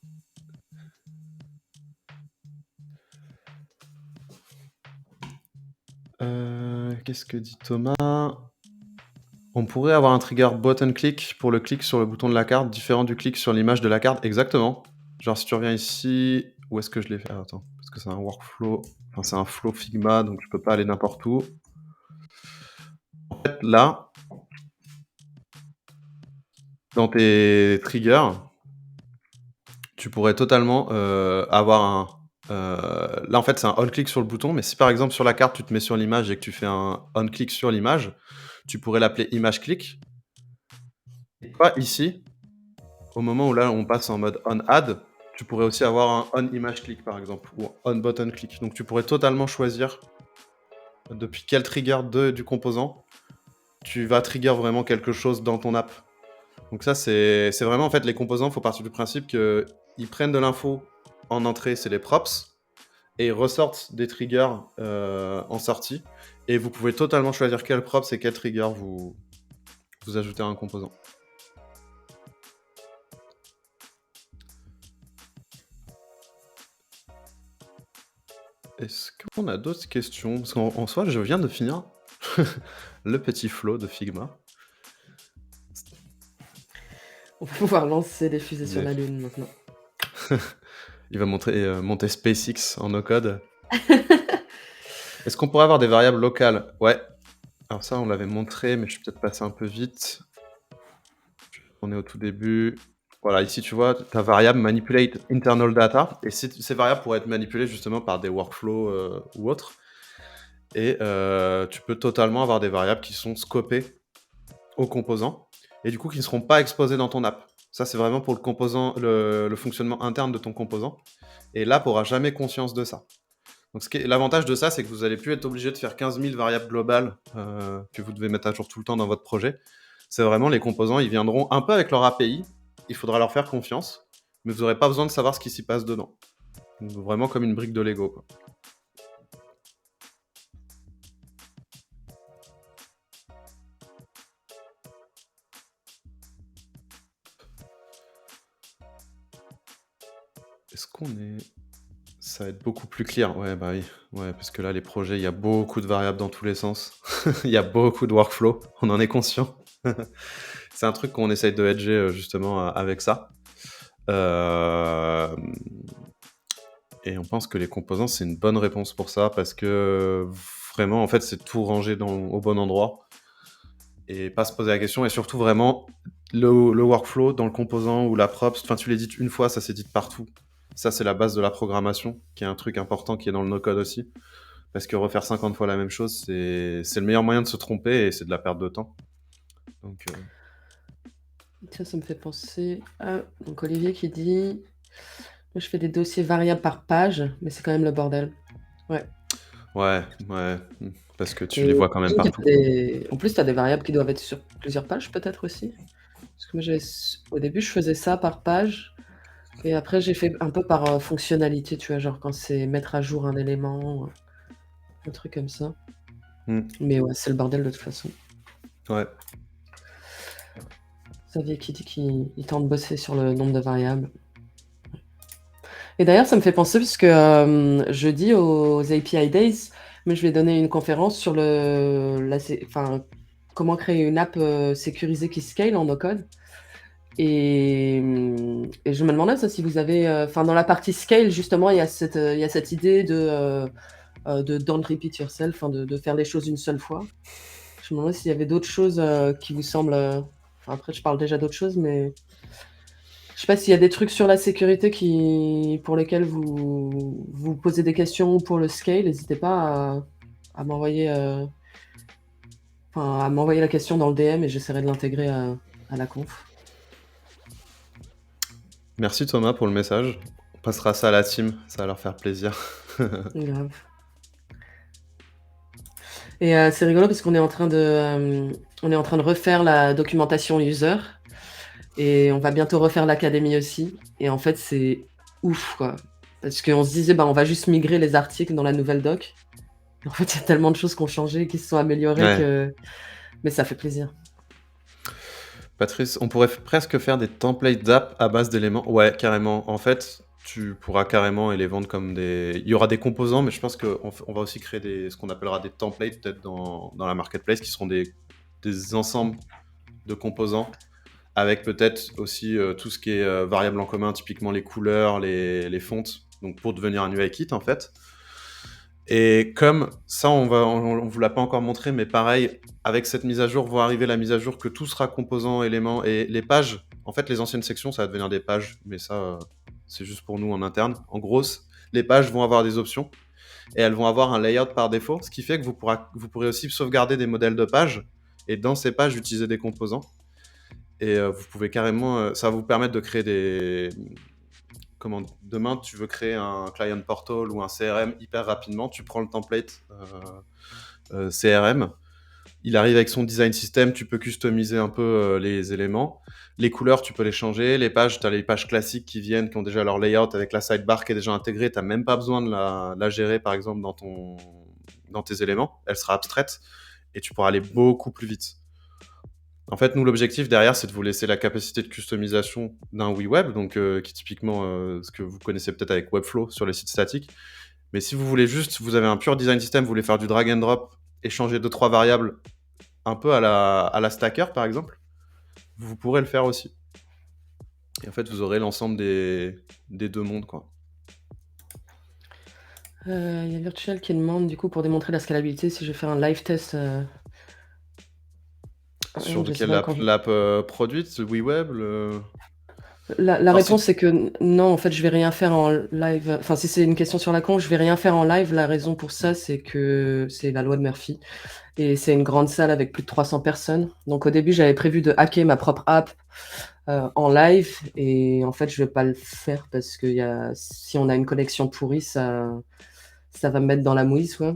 Qu'est-ce que dit Thomas? On pourrait avoir un trigger button click pour le clic sur le bouton de la carte, différent du clic sur l'image de la carte. Exactement. Genre, si tu reviens ici, où est-ce que je l'ai fait? Attends, parce que c'est un workflow, enfin, c'est un flow Figma, donc je peux pas aller n'importe où. En fait, là, dans tes triggers, tu pourrais totalement avoir un... là, en fait, c'est un on-click sur le bouton, mais si par exemple sur la carte, tu te mets sur l'image et que tu fais un on-click sur l'image, tu pourrais l'appeler image click. Et pas ici, au moment où là, on passe en mode onAdd, tu pourrais aussi avoir un on-image click, par exemple, ou on-button click. Donc, tu pourrais totalement choisir depuis quel trigger du composant tu vas trigger vraiment quelque chose dans ton app. Donc ça, c'est vraiment, en fait, les composants, il faut partir du principe qu'ils prennent de l'info en entrée, c'est les props, et ils ressortent des triggers en sortie. Et vous pouvez totalement choisir quel props et quel trigger vous ajoutez à un composant. Est-ce qu'on a d'autres questions? Parce qu'en soi, je viens de finir le petit flow de Figma. On va pouvoir lancer des fusées sur Mais- la Lune maintenant. Il va monter SpaceX en no-code. Est-ce qu'on pourrait avoir des variables locales? Ouais. Alors ça, on l'avait montré, mais je suis peut-être passé un peu vite. On est au tout début. Voilà, ici, tu vois, ta variable manipulate internal data. Et ces variables pourraient être manipulées justement par des workflows ou autres. Et tu peux totalement avoir des variables qui sont scopées aux composants et du coup qui ne seront pas exposés dans ton app. Ça, c'est vraiment pour le composant, le fonctionnement interne de ton composant. Et l'app n'aura jamais conscience de ça. Donc, l'avantage de ça, c'est que vous n'allez plus être obligé de faire 15 000 variables globales que vous devez mettre à jour tout le temps dans votre projet. C'est vraiment les composants, ils viendront un peu avec leur API. Il faudra leur faire confiance, mais vous n'aurez pas besoin de savoir ce qui s'y passe dedans. Donc, vraiment comme une brique de Lego, quoi. Est-ce qu'on est... Ça va être beaucoup plus clair. Ouais, bah oui. Ouais, parce que là, les projets, il y a beaucoup de variables dans tous les sens. Il y a beaucoup de workflow. On en est conscient. C'est un truc qu'on essaye de hedger justement avec ça. Et on pense que les composants, c'est une bonne réponse pour ça parce que vraiment, en fait, c'est tout rangé au bon endroit et pas se poser la question. Et surtout, vraiment, le workflow dans le composant ou la props, enfin, tu l'édites une fois, ça s'édite partout. Ça, c'est la base de la programmation, qui est un truc important qui est dans le no-code aussi. Parce que refaire 50 fois la même chose, c'est le meilleur moyen de se tromper et c'est de la perte de temps. Donc, Tiens, ça me fait penser à donc Olivier qui dit moi, je fais des dossiers variables par page, mais c'est quand même le bordel. Ouais. ouais, parce que tu Et les vois quand même j'imagine que partout. en plus, tu as des variables qui doivent être sur plusieurs pages, peut-être aussi. Parce que moi, au début, je faisais ça par page. Et après, j'ai fait un peu par fonctionnalité, tu vois, genre quand c'est mettre à jour un élément, un truc comme ça. Mmh. Mais ouais, c'est le bordel de toute façon. Ouais. Xavier qui dit qu'il tente de bosser sur le nombre de variables. Et d'ailleurs, ça me fait penser parce que jeudi aux API Days, mais je vais donner une conférence sur comment créer une app sécurisée qui scale en no-code. Et je me demandais ça, si vous avez, dans la partie scale justement, il y a cette idée de don't repeat yourself, de faire les choses une seule fois. Je me demandais s'il y avait d'autres choses qui vous semblent. Après, je parle déjà d'autres choses, mais je sais pas s'il y a des trucs sur la sécurité pour lesquels vous posez des questions pour le scale. N'hésitez pas à m'envoyer la question dans le DM et j'essaierai de l'intégrer à la conf. Merci Thomas pour le message. On passera ça à la team, ça va leur faire plaisir. Grave. Et c'est rigolo parce qu'on est en train de refaire la documentation user et on va bientôt refaire l'académie aussi. Et en fait, c'est ouf, quoi. Parce qu'on se disait, on va juste migrer les articles dans la nouvelle doc. En fait, il y a tellement de choses qui ont changé et qui se sont améliorées Ouais. mais ça fait plaisir. Patrice, on pourrait presque faire des templates d'app à base d'éléments. Ouais, carrément. En fait, tu pourras carrément et les vendre comme des. Il y aura des composants, mais je pense qu'on va aussi créer ce qu'on appellera des templates peut-être dans la marketplace qui seront des ensembles de composants avec peut-être aussi tout ce qui est variable en commun, typiquement les couleurs, les fontes, donc pour devenir un UI kit en fait. Et comme ça, on vous l'a pas encore montré, mais pareil, avec cette mise à jour, va arriver la mise à jour que tout sera composant, éléments, et les pages, en fait, les anciennes sections, ça va devenir des pages, mais ça, c'est juste pour nous en interne. En gros, les pages vont avoir des options, et elles vont avoir un layout par défaut, ce qui fait que vous pourrez aussi sauvegarder des modèles de pages, et dans ces pages, utiliser des composants. Et vous pouvez carrément, ça va vous permettre de créer demain tu veux créer un client portal ou un CRM hyper rapidement, tu prends le template CRM, il arrive avec son design system, tu peux customiser un peu les éléments. Les couleurs, tu peux les changer. Les pages, tu as les pages classiques qui viennent, qui ont déjà leur layout avec la sidebar qui est déjà intégrée. Tu n'as même pas besoin de la gérer, par exemple, dans tes éléments. Elle sera abstraite et tu pourras aller beaucoup plus vite. En fait, nous, l'objectif derrière, c'est de vous laisser la capacité de customisation d'un WeWeb, donc qui est typiquement ce que vous connaissez peut-être avec Webflow sur les sites statiques. Mais si vous voulez juste, vous avez un pur design system, vous voulez faire du drag and drop, échanger 2-3 variables, un peu à la stacker par exemple, vous pourrez le faire aussi. Et en fait, vous aurez l'ensemble des deux mondes, quoi. Il y a Virtual qui demande, du coup, pour démontrer la scalabilité, si je fais un live test. Sur Je sais quelle pas, l'app produite, WeWeb, La Alors, réponse c'est que non, en fait, je vais rien faire en live. Enfin, si c'est une question sur la con, je vais rien faire en live. La raison pour ça, c'est que c'est la loi de Murphy. Et c'est une grande salle avec plus de 300 personnes. Donc au début, j'avais prévu de hacker ma propre app en live. Et en fait, je vais pas le faire parce que si on a une connexion pourrie, ça va me mettre dans la mouise, quoi.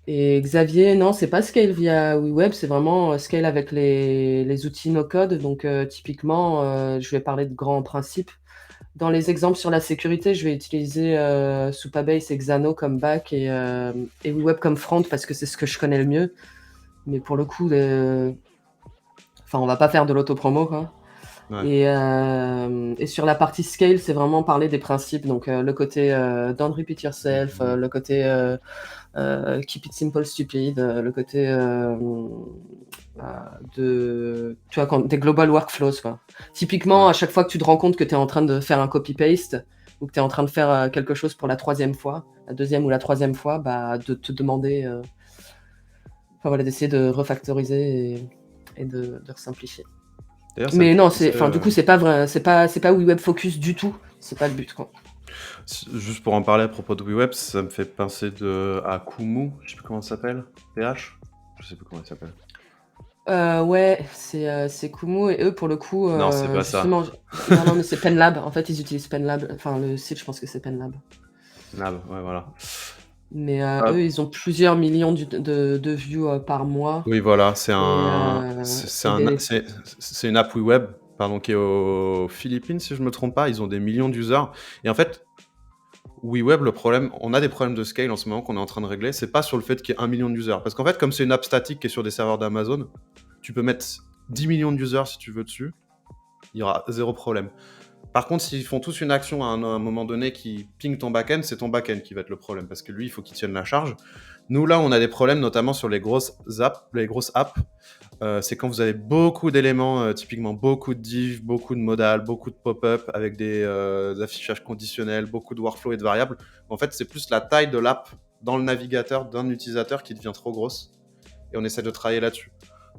Et Xavier, non, c'est pas scale via WeWeb, c'est vraiment scale avec les outils no-code. Donc typiquement, je vais parler de grands principes. Dans les exemples sur la sécurité, je vais utiliser Supabase et Xano comme back et WeWeb comme front parce que c'est ce que je connais le mieux. Mais pour le coup, on va pas faire de l'autopromo, quoi. ouais. Et sur la partie scale, c'est vraiment parler des principes. Donc le côté don't repeat yourself, le côté keep it simple stupid, le côté tu vois, des global workflows, quoi. Typiquement, Ouais. à chaque fois que tu te rends compte que tu es en train de faire un copy-paste ou que tu es en train de faire quelque chose pour la troisième fois, la deuxième ou la troisième fois, de te demander, d'essayer de refactoriser et de simplifier. D'ailleurs, ça me Mais fait non, penser, du coup, c'est pas vrai, c'est pas WeWeb Focus du tout. C'est pas le but, quoi. juste pour en parler à propos de WeWeb, ça me fait penser à Kumu, je sais plus comment ça s'appelle, PH, je sais plus comment il s'appelle. Ouais, c'est Kumu et eux, pour le coup, Non, c'est pas ça. justement, non, mais c'est Penlab. En fait, ils utilisent Penlab. Enfin, le site, je pense que c'est Penlab. Nab, ouais, voilà. Mais Hop. eux, ils ont plusieurs millions de views par mois. Oui, voilà, Et, c'est une app WeWeb, pardon, qui est aux Philippines, si je me trompe pas. Ils ont des millions d'users. Et en fait, WeWeb, le problème, on a des problèmes de scale en ce moment qu'on est en train de régler. C'est pas sur le fait qu'il y ait 1 million d'users. Parce qu'en fait, comme c'est une app statique qui est sur des serveurs d'Amazon, tu peux mettre 10 millions d'users si tu veux dessus. Il y aura zéro problème. Par contre, s'ils font tous une action à un moment donné qui ping ton backend, c'est ton backend qui va être le problème. Parce que lui, il faut qu'il tienne la charge. Nous, là, on a des problèmes, notamment sur les grosses apps. C'est quand vous avez beaucoup d'éléments, typiquement beaucoup de divs, beaucoup de modal, beaucoup de pop-up avec des affichages conditionnels, beaucoup de workflow et de variables. En fait, c'est plus la taille de l'app dans le navigateur d'un utilisateur qui devient trop grosse et on essaie de travailler là-dessus.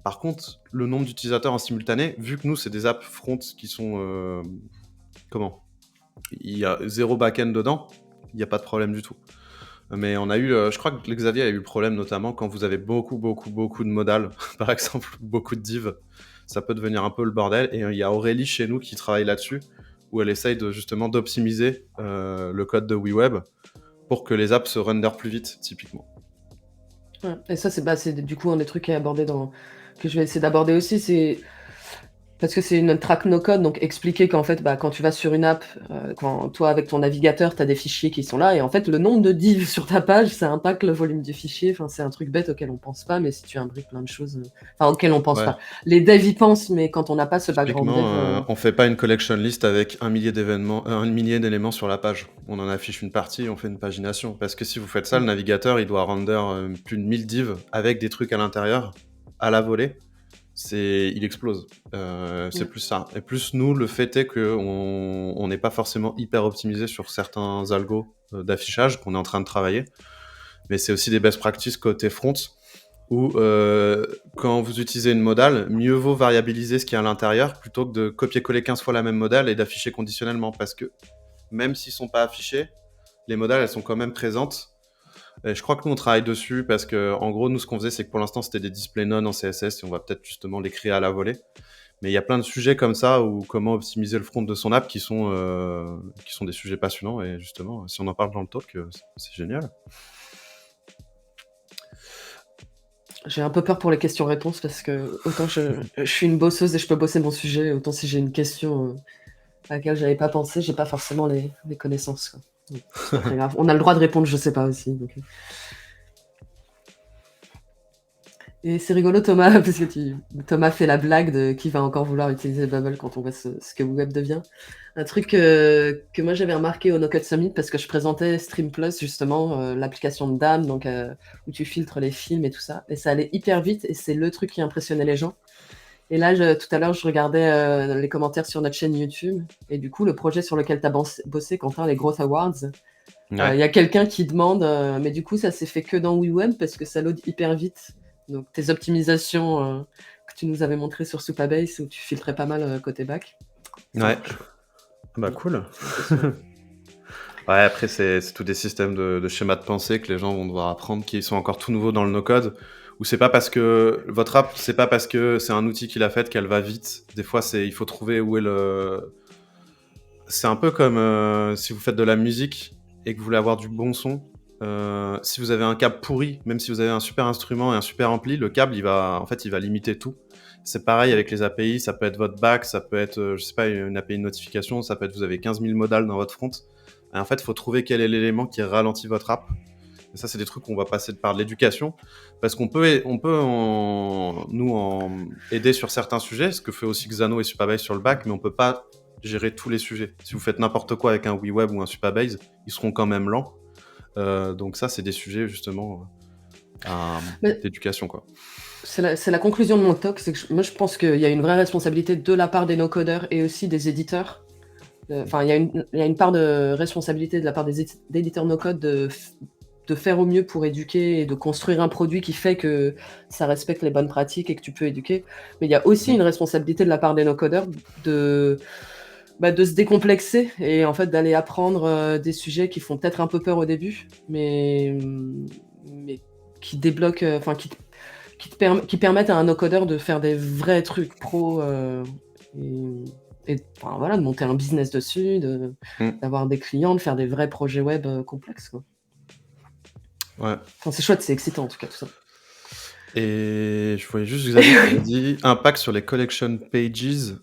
Par contre, le nombre d'utilisateurs en simultané, vu que nous, c'est des apps front qui sont... Il y a zéro back-end dedans, il n'y a pas de problème du tout. Mais on a eu, je crois que Xavier a eu le problème notamment quand vous avez beaucoup de modal, par exemple, beaucoup de div, ça peut devenir un peu le bordel. Et il y a Aurélie chez nous qui travaille là-dessus, où elle essaye justement d'optimiser le code de WeWeb pour que les apps se render plus vite, typiquement. Ouais. Et ça, c'est du coup un des trucs qui est abordé que je vais essayer d'aborder aussi, c'est parce que c'est une track no code, donc expliquer qu'en fait, quand tu vas sur une app, quand toi avec ton navigateur, tu as des fichiers qui sont là, et en fait le nombre de divs sur ta page, ça impacte le volume du fichier. Enfin, c'est un truc bête auquel on pense pas, mais si tu imbriques plein de choses, enfin auquel on pense pas. Les devs y pensent, mais quand on n'a pas ce background dev, on fait pas une collection list avec 1 millier d'éléments sur la page. On en affiche une partie et on fait une pagination. Parce que si vous faites ça, le navigateur, il doit render plus de 1000 divs avec des trucs à l'intérieur, à la volée. Il explose. C'est plus ça. Et plus nous, le fait est qu'on n'est pas forcément hyper optimisé sur certains algos d'affichage qu'on est en train de travailler. Mais c'est aussi des best practices côté front où quand vous utilisez une modale, mieux vaut variabiliser ce qu'il y a à l'intérieur plutôt que de copier-coller 15 fois la même modale et d'afficher conditionnellement. Parce que même s'ils ne sont pas affichés, les modales, elles sont quand même présentes. Et je crois que nous, on travaille dessus parce que, en gros, nous, ce qu'on faisait, c'est que pour l'instant, c'était des displays none en CSS et on va peut-être justement les créer à la volée. Mais il y a plein de sujets comme ça ou comment optimiser le front de son app qui sont des sujets passionnants. Et justement, si on en parle dans le talk, c'est génial. J'ai un peu peur pour les questions-réponses parce que autant je suis une bosseuse et je peux bosser mon sujet, autant si j'ai une question à laquelle j'avais pas pensé, j'ai pas forcément les connaissances, quoi. Donc, c'est pas très grave. On a le droit de répondre, je sais pas aussi. Donc. Et c'est rigolo, Thomas, parce que Thomas fait la blague de qui va encore vouloir utiliser Bubble quand on voit ce que WeWeb devient. Un truc que moi j'avais remarqué au No Code Summit parce que je présentais Stream Plus, justement, l'application de DAM, donc où tu filtres les films et tout ça. Et ça allait hyper vite et c'est le truc qui impressionnait les gens. Et là, tout à l'heure, je regardais les commentaires sur notre chaîne YouTube. Et du coup, le projet sur lequel tu as bossé, Quentin, les Growth Awards, il y a quelqu'un qui demande mais du coup, ça s'est fait que dans WeWeb parce que ça load hyper vite. Donc, tes optimisations que tu nous avais montrées sur Supabase où tu filtrais pas mal côté back. Ouais. Bah, cool. Ouais, après, c'est tous des systèmes de schémas de pensée que les gens vont devoir apprendre qui sont encore tout nouveaux dans le no-code. Ou c'est pas parce que votre app, c'est pas parce que c'est un outil qu'il a fait qu'elle va vite. Des fois, il faut trouver où est le. C'est un peu comme si vous faites de la musique et que vous voulez avoir du bon son. Si vous avez un câble pourri, même si vous avez un super instrument et un super ampli, le câble, il va limiter tout. C'est pareil avec les API, ça peut être votre back, ça peut être, je sais pas, une API de notification, ça peut être vous avez 15 000 modales dans votre front. Et en fait, il faut trouver quel est l'élément qui ralentit votre app. Et ça, c'est des trucs qu'on va passer par l'éducation, parce qu'on peut aider sur certains sujets, ce que fait aussi Xano et Supabase sur le back, mais on peut pas gérer tous les sujets. Si vous faites n'importe quoi avec un WeWeb ou un Supabase, ils seront quand même lents. Donc ça, c'est des sujets justement d'éducation, quoi. C'est la conclusion de mon talk, c'est que moi je pense qu'il y a une vraie responsabilité de la part des no-codeurs et aussi des éditeurs. Enfin, il y a une part de responsabilité de la part des éditeurs no-code de faire au mieux pour éduquer et de construire un produit qui fait que ça respecte les bonnes pratiques et que tu peux éduquer. Mais il y a aussi une responsabilité de la part des no-codeurs de se décomplexer et en fait d'aller apprendre des sujets qui font peut-être un peu peur au début, mais qui débloquent, enfin qui permettent à un no-codeur de faire des vrais trucs pro et enfin, voilà, de monter un business dessus, d'avoir des clients, de faire des vrais projets web complexes, quoi. Ouais. Enfin, c'est chouette, c'est excitant en tout cas tout ça. Et je voyais juste Xavier qui avait dit impact sur les collection pages.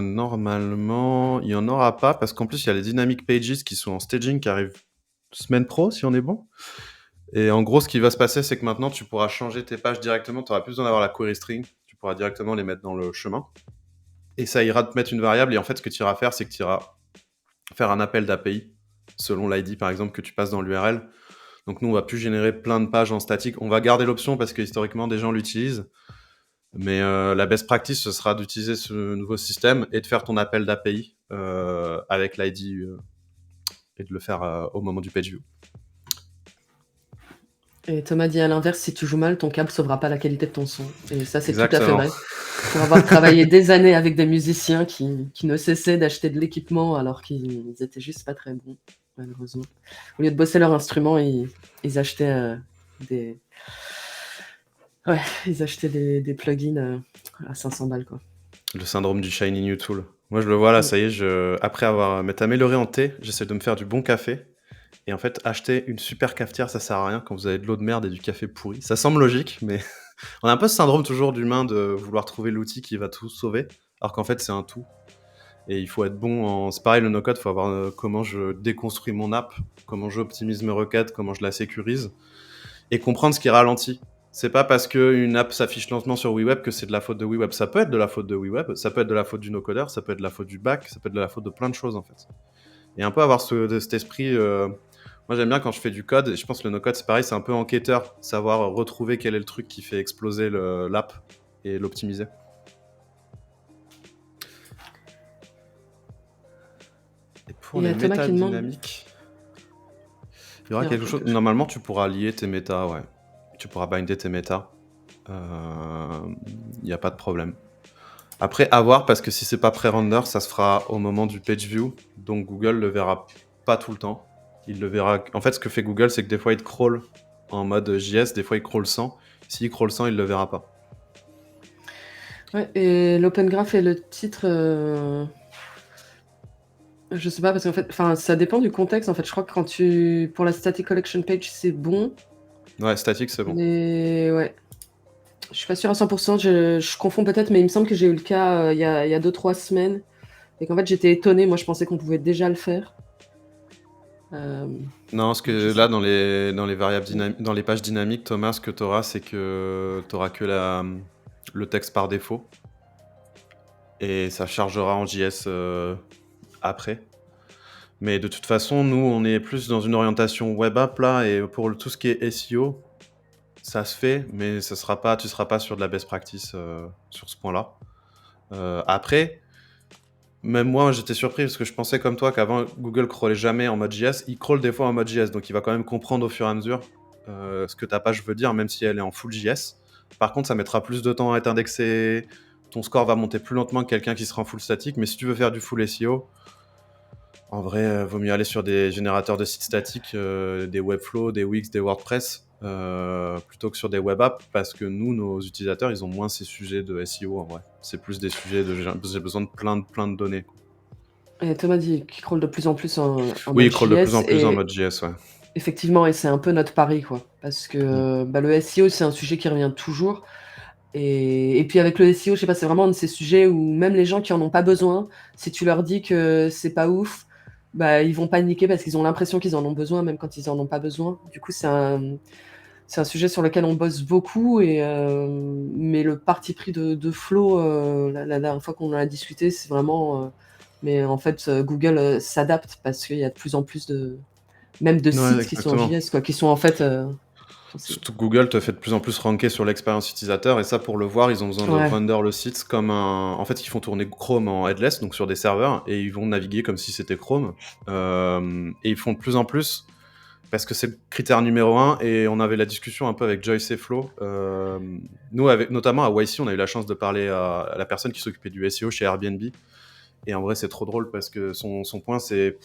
Normalement, il y en aura pas parce qu'en plus il y a les dynamic pages qui sont en staging qui arrivent semaine pro si on est bon. Et en gros, ce qui va se passer, c'est que maintenant tu pourras changer tes pages directement. Tu n'auras plus besoin d'avoir la query string. Tu pourras directement les mettre dans le chemin. Et ça ira te mettre une variable. Et en fait, ce que tu iras faire, c'est que tu iras faire un appel d'API selon l'ID par exemple que tu passes dans l'URL. Donc nous, on va plus générer plein de pages en statique. On va garder l'option parce que historiquement, des gens l'utilisent. Mais la best practice, ce sera d'utiliser ce nouveau système et de faire ton appel d'API avec l'ID et de le faire au moment du page view. Et Thomas dit à l'inverse, si tu joues mal, ton câble sauvera pas la qualité de ton son. Et ça, c'est tout à fait Exactement. vrai. Pour avoir travaillé des années avec des musiciens qui ne cessaient d'acheter de l'équipement alors qu'ils étaient juste pas très bons, malheureusement. Au lieu de bosser leur instrument, ils achetaient des... Ouais, ils achetaient des plugins à 500 balles, quoi. Le syndrome du shiny new tool. Moi, je le vois là, Mm. ça y est, après avoir m'être amélioré en thé, j'essaie de me faire du bon café. Et en fait, acheter une super cafetière, ça sert à rien quand vous avez de l'eau de merde et du café pourri. Ça semble logique, mais on a un peu ce syndrome toujours d'humain de vouloir trouver l'outil qui va tout sauver, alors qu'en fait, c'est un tout. Et il faut être bon en... C'est pareil, le no-code, il faut avoir comment je déconstruis mon app, comment j'optimise mes requêtes, comment je la sécurise, et comprendre ce qui ralentit. C'est pas parce qu'une app s'affiche lentement sur WeWeb que c'est de la faute de WeWeb. Ça peut être de la faute de WeWeb, ça peut être de la faute du no-codeur, ça peut être de la faute du back, ça peut être de la faute de plein de choses en fait. Et un peu avoir cet esprit... Moi j'aime bien quand je fais du code, et je pense que le no-code c'est pareil, c'est un peu enquêteur, savoir retrouver quel est le truc qui fait exploser l'app et l'optimiser. Et pour Il y les a Thomas méta qui demande... dynamiques, il y aura Il y aura quelque chose. quelque chose. Normalement, tu pourras lier tes méta, ouais. Tu pourras binder tes méta. Il n'y a pas de problème. Après, à voir, parce que si c'est pas pré-render, ça se fera au moment du page view. Donc Google le verra pas tout le temps. Il le verra. En fait, ce que fait Google, c'est que des fois, il te crawl en mode JS, des fois, il crawl sans. S'il crawl sans, il le verra pas. Ouais, et l'Open Graph et le titre... Je sais pas, parce qu'en fait, ça dépend du contexte. En fait, je crois que pour la static collection page, c'est bon. Ouais, statique, c'est bon. Mais ouais. Je suis pas sûre à 100%. Je confonds peut-être, mais il me semble que j'ai eu le cas il y a 2-3 semaines. Et qu'en fait, j'étais étonnée. Moi, je pensais qu'on pouvait déjà le faire. Non, parce que là, dans les variables dans les pages dynamiques, Thomas, ce que tu auras, c'est que tu auras que le texte par défaut. Et ça chargera en JS après. Mais de toute façon, nous, on est plus dans une orientation web app là, et pour tout ce qui est SEO, ça se fait, mais tu seras pas sur de la best practice sur ce point-là. Après, même moi, j'étais surpris parce que je pensais comme toi qu'avant, Google crawlait jamais en mode JS. Il crawl des fois en mode JS, donc il va quand même comprendre au fur et à mesure ce que ta page veut dire, même si elle est en full JS. Par contre, ça mettra plus de temps à être indexé. Ton score va monter plus lentement que quelqu'un qui sera en full statique. Mais si tu veux faire du full SEO, en vrai, vaut mieux aller sur des générateurs de sites statiques, des Webflow, des Wix, des WordPress, plutôt que sur des web apps, parce que nous, nos utilisateurs, ils ont moins ces sujets de SEO en vrai. C'est plus des sujets de j'ai besoin de plein de données. Et Thomas dit qu'il crawl de plus en plus en Oui, mode ils crawlent de plus JS. en plus en mode JS, ouais. Effectivement, et c'est un peu notre pari, quoi. Parce que le SEO, c'est un sujet qui revient toujours. Et puis avec le SEO, je sais pas, c'est vraiment un de ces sujets où même les gens qui en ont pas besoin, si tu leur dis que c'est pas ouf, bah ils vont paniquer parce qu'ils ont l'impression qu'ils en ont besoin, même quand ils en ont pas besoin. Du coup, c'est un sujet sur lequel on bosse beaucoup. Mais le parti pris de Flow, la dernière fois qu'on en a discuté, c'est vraiment... mais en fait, Google s'adapte parce qu'il y a de plus en plus même de Ouais, sites qui sont en exactement. JS, quoi, qui sont en fait... Surtout que Google te fait de plus en plus ranker sur l'expérience utilisateur, et ça, pour le voir, ils ont besoin de Ouais. render le site comme un... En fait, ils font tourner Chrome en headless, donc sur des serveurs, et ils vont naviguer comme si c'était Chrome. Et ils font de plus en plus, parce que c'est le critère numéro 1, et on avait la discussion un peu avec Joyce et Flo. Nous, notamment à YC, on a eu la chance de parler à la personne qui s'occupait du SEO chez Airbnb, et en vrai, c'est trop drôle, parce que son point, c'est...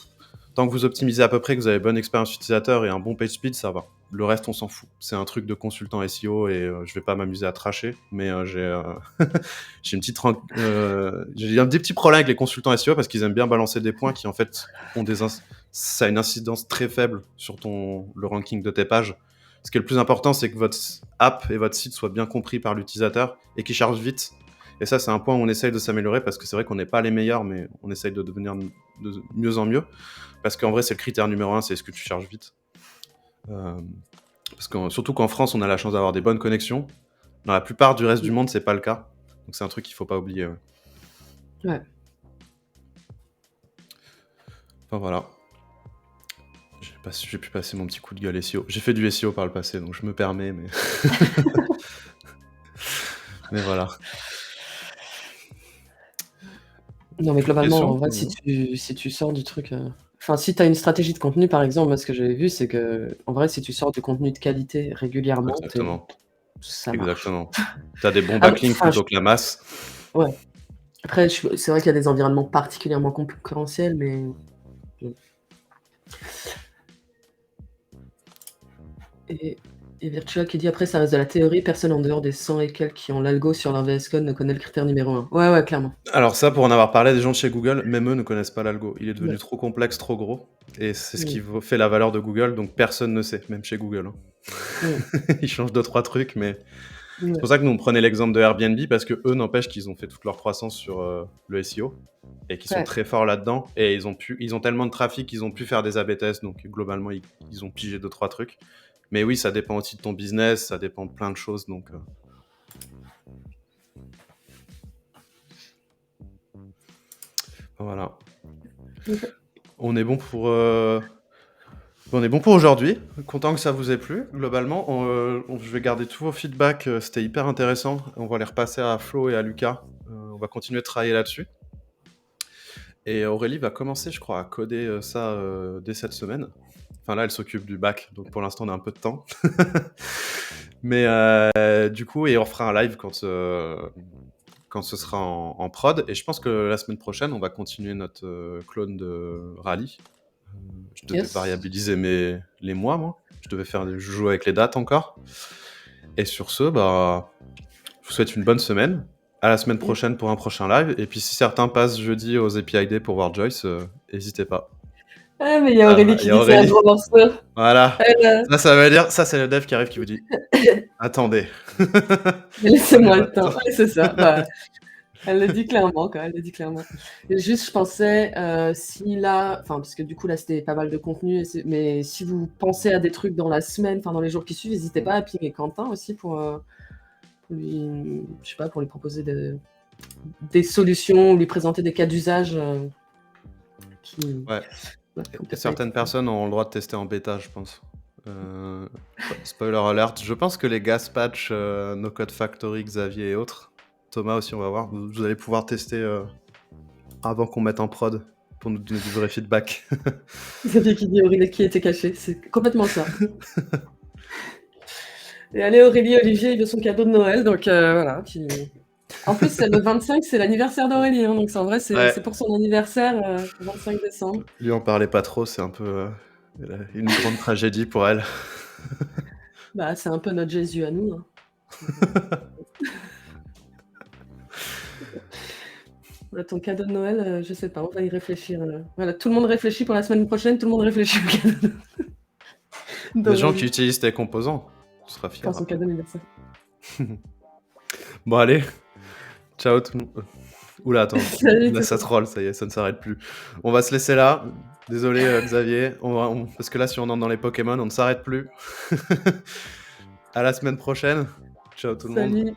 Tant que vous optimisez à peu près, que vous avez bonne expérience utilisateur et un bon page speed, ça va. Le reste, on s'en fout. C'est un truc de consultant SEO, et je vais pas m'amuser à tracher, mais j'ai j'ai un des petits problèmes avec les consultants SEO parce qu'ils aiment bien balancer des points qui en fait ont ça a une incidence très faible sur le ranking de tes pages. Ce qui est le plus important, c'est que votre app et votre site soient bien compris par l'utilisateur et qu'ils chargent vite. Et ça, c'est un point où on essaye de s'améliorer parce que c'est vrai qu'on n'est pas les meilleurs, mais on essaye de devenir de mieux en mieux. Parce qu'en vrai, c'est le critère numéro 1, c'est est-ce que tu charges vite. Parce que surtout qu'en France, on a la chance d'avoir des bonnes connexions. Dans la plupart du reste du monde, c'est pas le cas. Donc c'est un truc qu'il faut pas oublier. Ouais. Enfin voilà. J'ai pu passer mon petit coup de gueule SEO. J'ai fait du SEO par le passé, donc je me permets, mais... mais voilà. Non, mais globalement, Question en vrai, si tu sors du truc... Enfin, si tu as une stratégie de contenu, par exemple, moi, ce que j'avais vu, c'est que, en vrai, si tu sors du contenu de qualité régulièrement, Exactement. ça marche. Exactement. T'as des bons backlinks plutôt que la masse. Ouais. Après, c'est vrai qu'il y a des environnements particulièrement concurrentiels, mais... Et Virtua qui dit après, ça reste de la théorie, personne en dehors des 100 et quelques qui ont l'algo sur leur VS Code ne connaît le critère numéro 1. Ouais, clairement. Alors ça, pour en avoir parlé à des gens de chez Google, même eux ne connaissent pas l'algo. Il est devenu trop complexe, trop gros. Et c'est ce qui fait la valeur de Google, donc personne ne sait, même chez Google. Ils changent 2-3 trucs, mais... C'est pour ça que nous, on prenait l'exemple de Airbnb, parce que eux, n'empêche qu'ils ont fait toute leur croissance sur le SEO, et qu'ils sont très forts là-dedans, et ils ont tellement de trafic qu'ils ont pu faire des A/B tests, donc globalement, ils ont pigé 2-3 trucs. Mais oui, ça dépend aussi de ton business, ça dépend de plein de choses, donc... Voilà. Okay. On est bon pour aujourd'hui. Content que ça vous ait plu. Globalement, je vais garder tous vos feedbacks. C'était hyper intéressant. On va les repasser à Flo et à Lucas. On va continuer de travailler là-dessus. Et Aurélie va commencer, je crois, à coder ça dès cette semaine. Enfin là, elle s'occupe du bac, donc pour l'instant, on a un peu de temps. Mais du coup, et on fera un live quand ce sera en prod. Et je pense que la semaine prochaine, on va continuer notre clone de rallye. Je devais variabiliser les mois, moi. Je devais jouer avec les dates encore. Et sur ce, je vous souhaite une bonne semaine. À la semaine prochaine pour un prochain live. Et puis si certains passent jeudi aux API Day pour voir Joyce, n'hésitez pas. Ah, mais il y a Aurélie qui dit c'est un gros morceau. Voilà. Ça veut dire, ça c'est le dev qui arrive qui vous dit attendez. Laissez-moi le temps. Ouais, c'est ça. Elle le dit clairement, quoi. Elle le dit clairement. Et juste, je pensais, parce que du coup, là, c'était pas mal de contenu, mais si vous pensez à des trucs dans la semaine, enfin, dans les jours qui suivent, n'hésitez pas à pinguer Quentin aussi pour lui, je sais pas, pour lui proposer des solutions ou lui présenter des cas d'usage Ouais. Certaines personnes ont le droit de tester en bêta, je pense. Spoiler alert, je pense que les gas patch, No Code Factory, Xavier et autres, Thomas aussi, on va voir, vous allez pouvoir tester avant qu'on mette en prod pour nous donner du vrai feedback. Xavier qui dit Aurélie qui était caché, c'est complètement ça. Et allez, Aurélie, Olivier, il veut son cadeau de Noël, donc voilà. En plus, le 25, c'est l'anniversaire d'Aurélie, hein, donc en vrai, c'est pour son anniversaire, le 25 décembre. Lui en parlait pas trop, c'est un peu une grande tragédie pour elle. C'est un peu notre Jésus à nous. Hein. Ton cadeau de Noël, je sais pas, on va y réfléchir. Voilà, tout le monde réfléchit pour la semaine prochaine, tout le monde réfléchit au cadeau de Noël. Des gens qui utilisent tes composants, tu seras fier. Pour son cadeau d'anniversaire. Bon, allez. Ciao tout le monde. Oula, attends. Salut, là, ça troll, ça y est, ça ne s'arrête plus. On va se laisser là. Désolé, Xavier. Parce que là, si on entre dans les Pokémon, on ne s'arrête plus. À la semaine prochaine. Ciao tout le monde.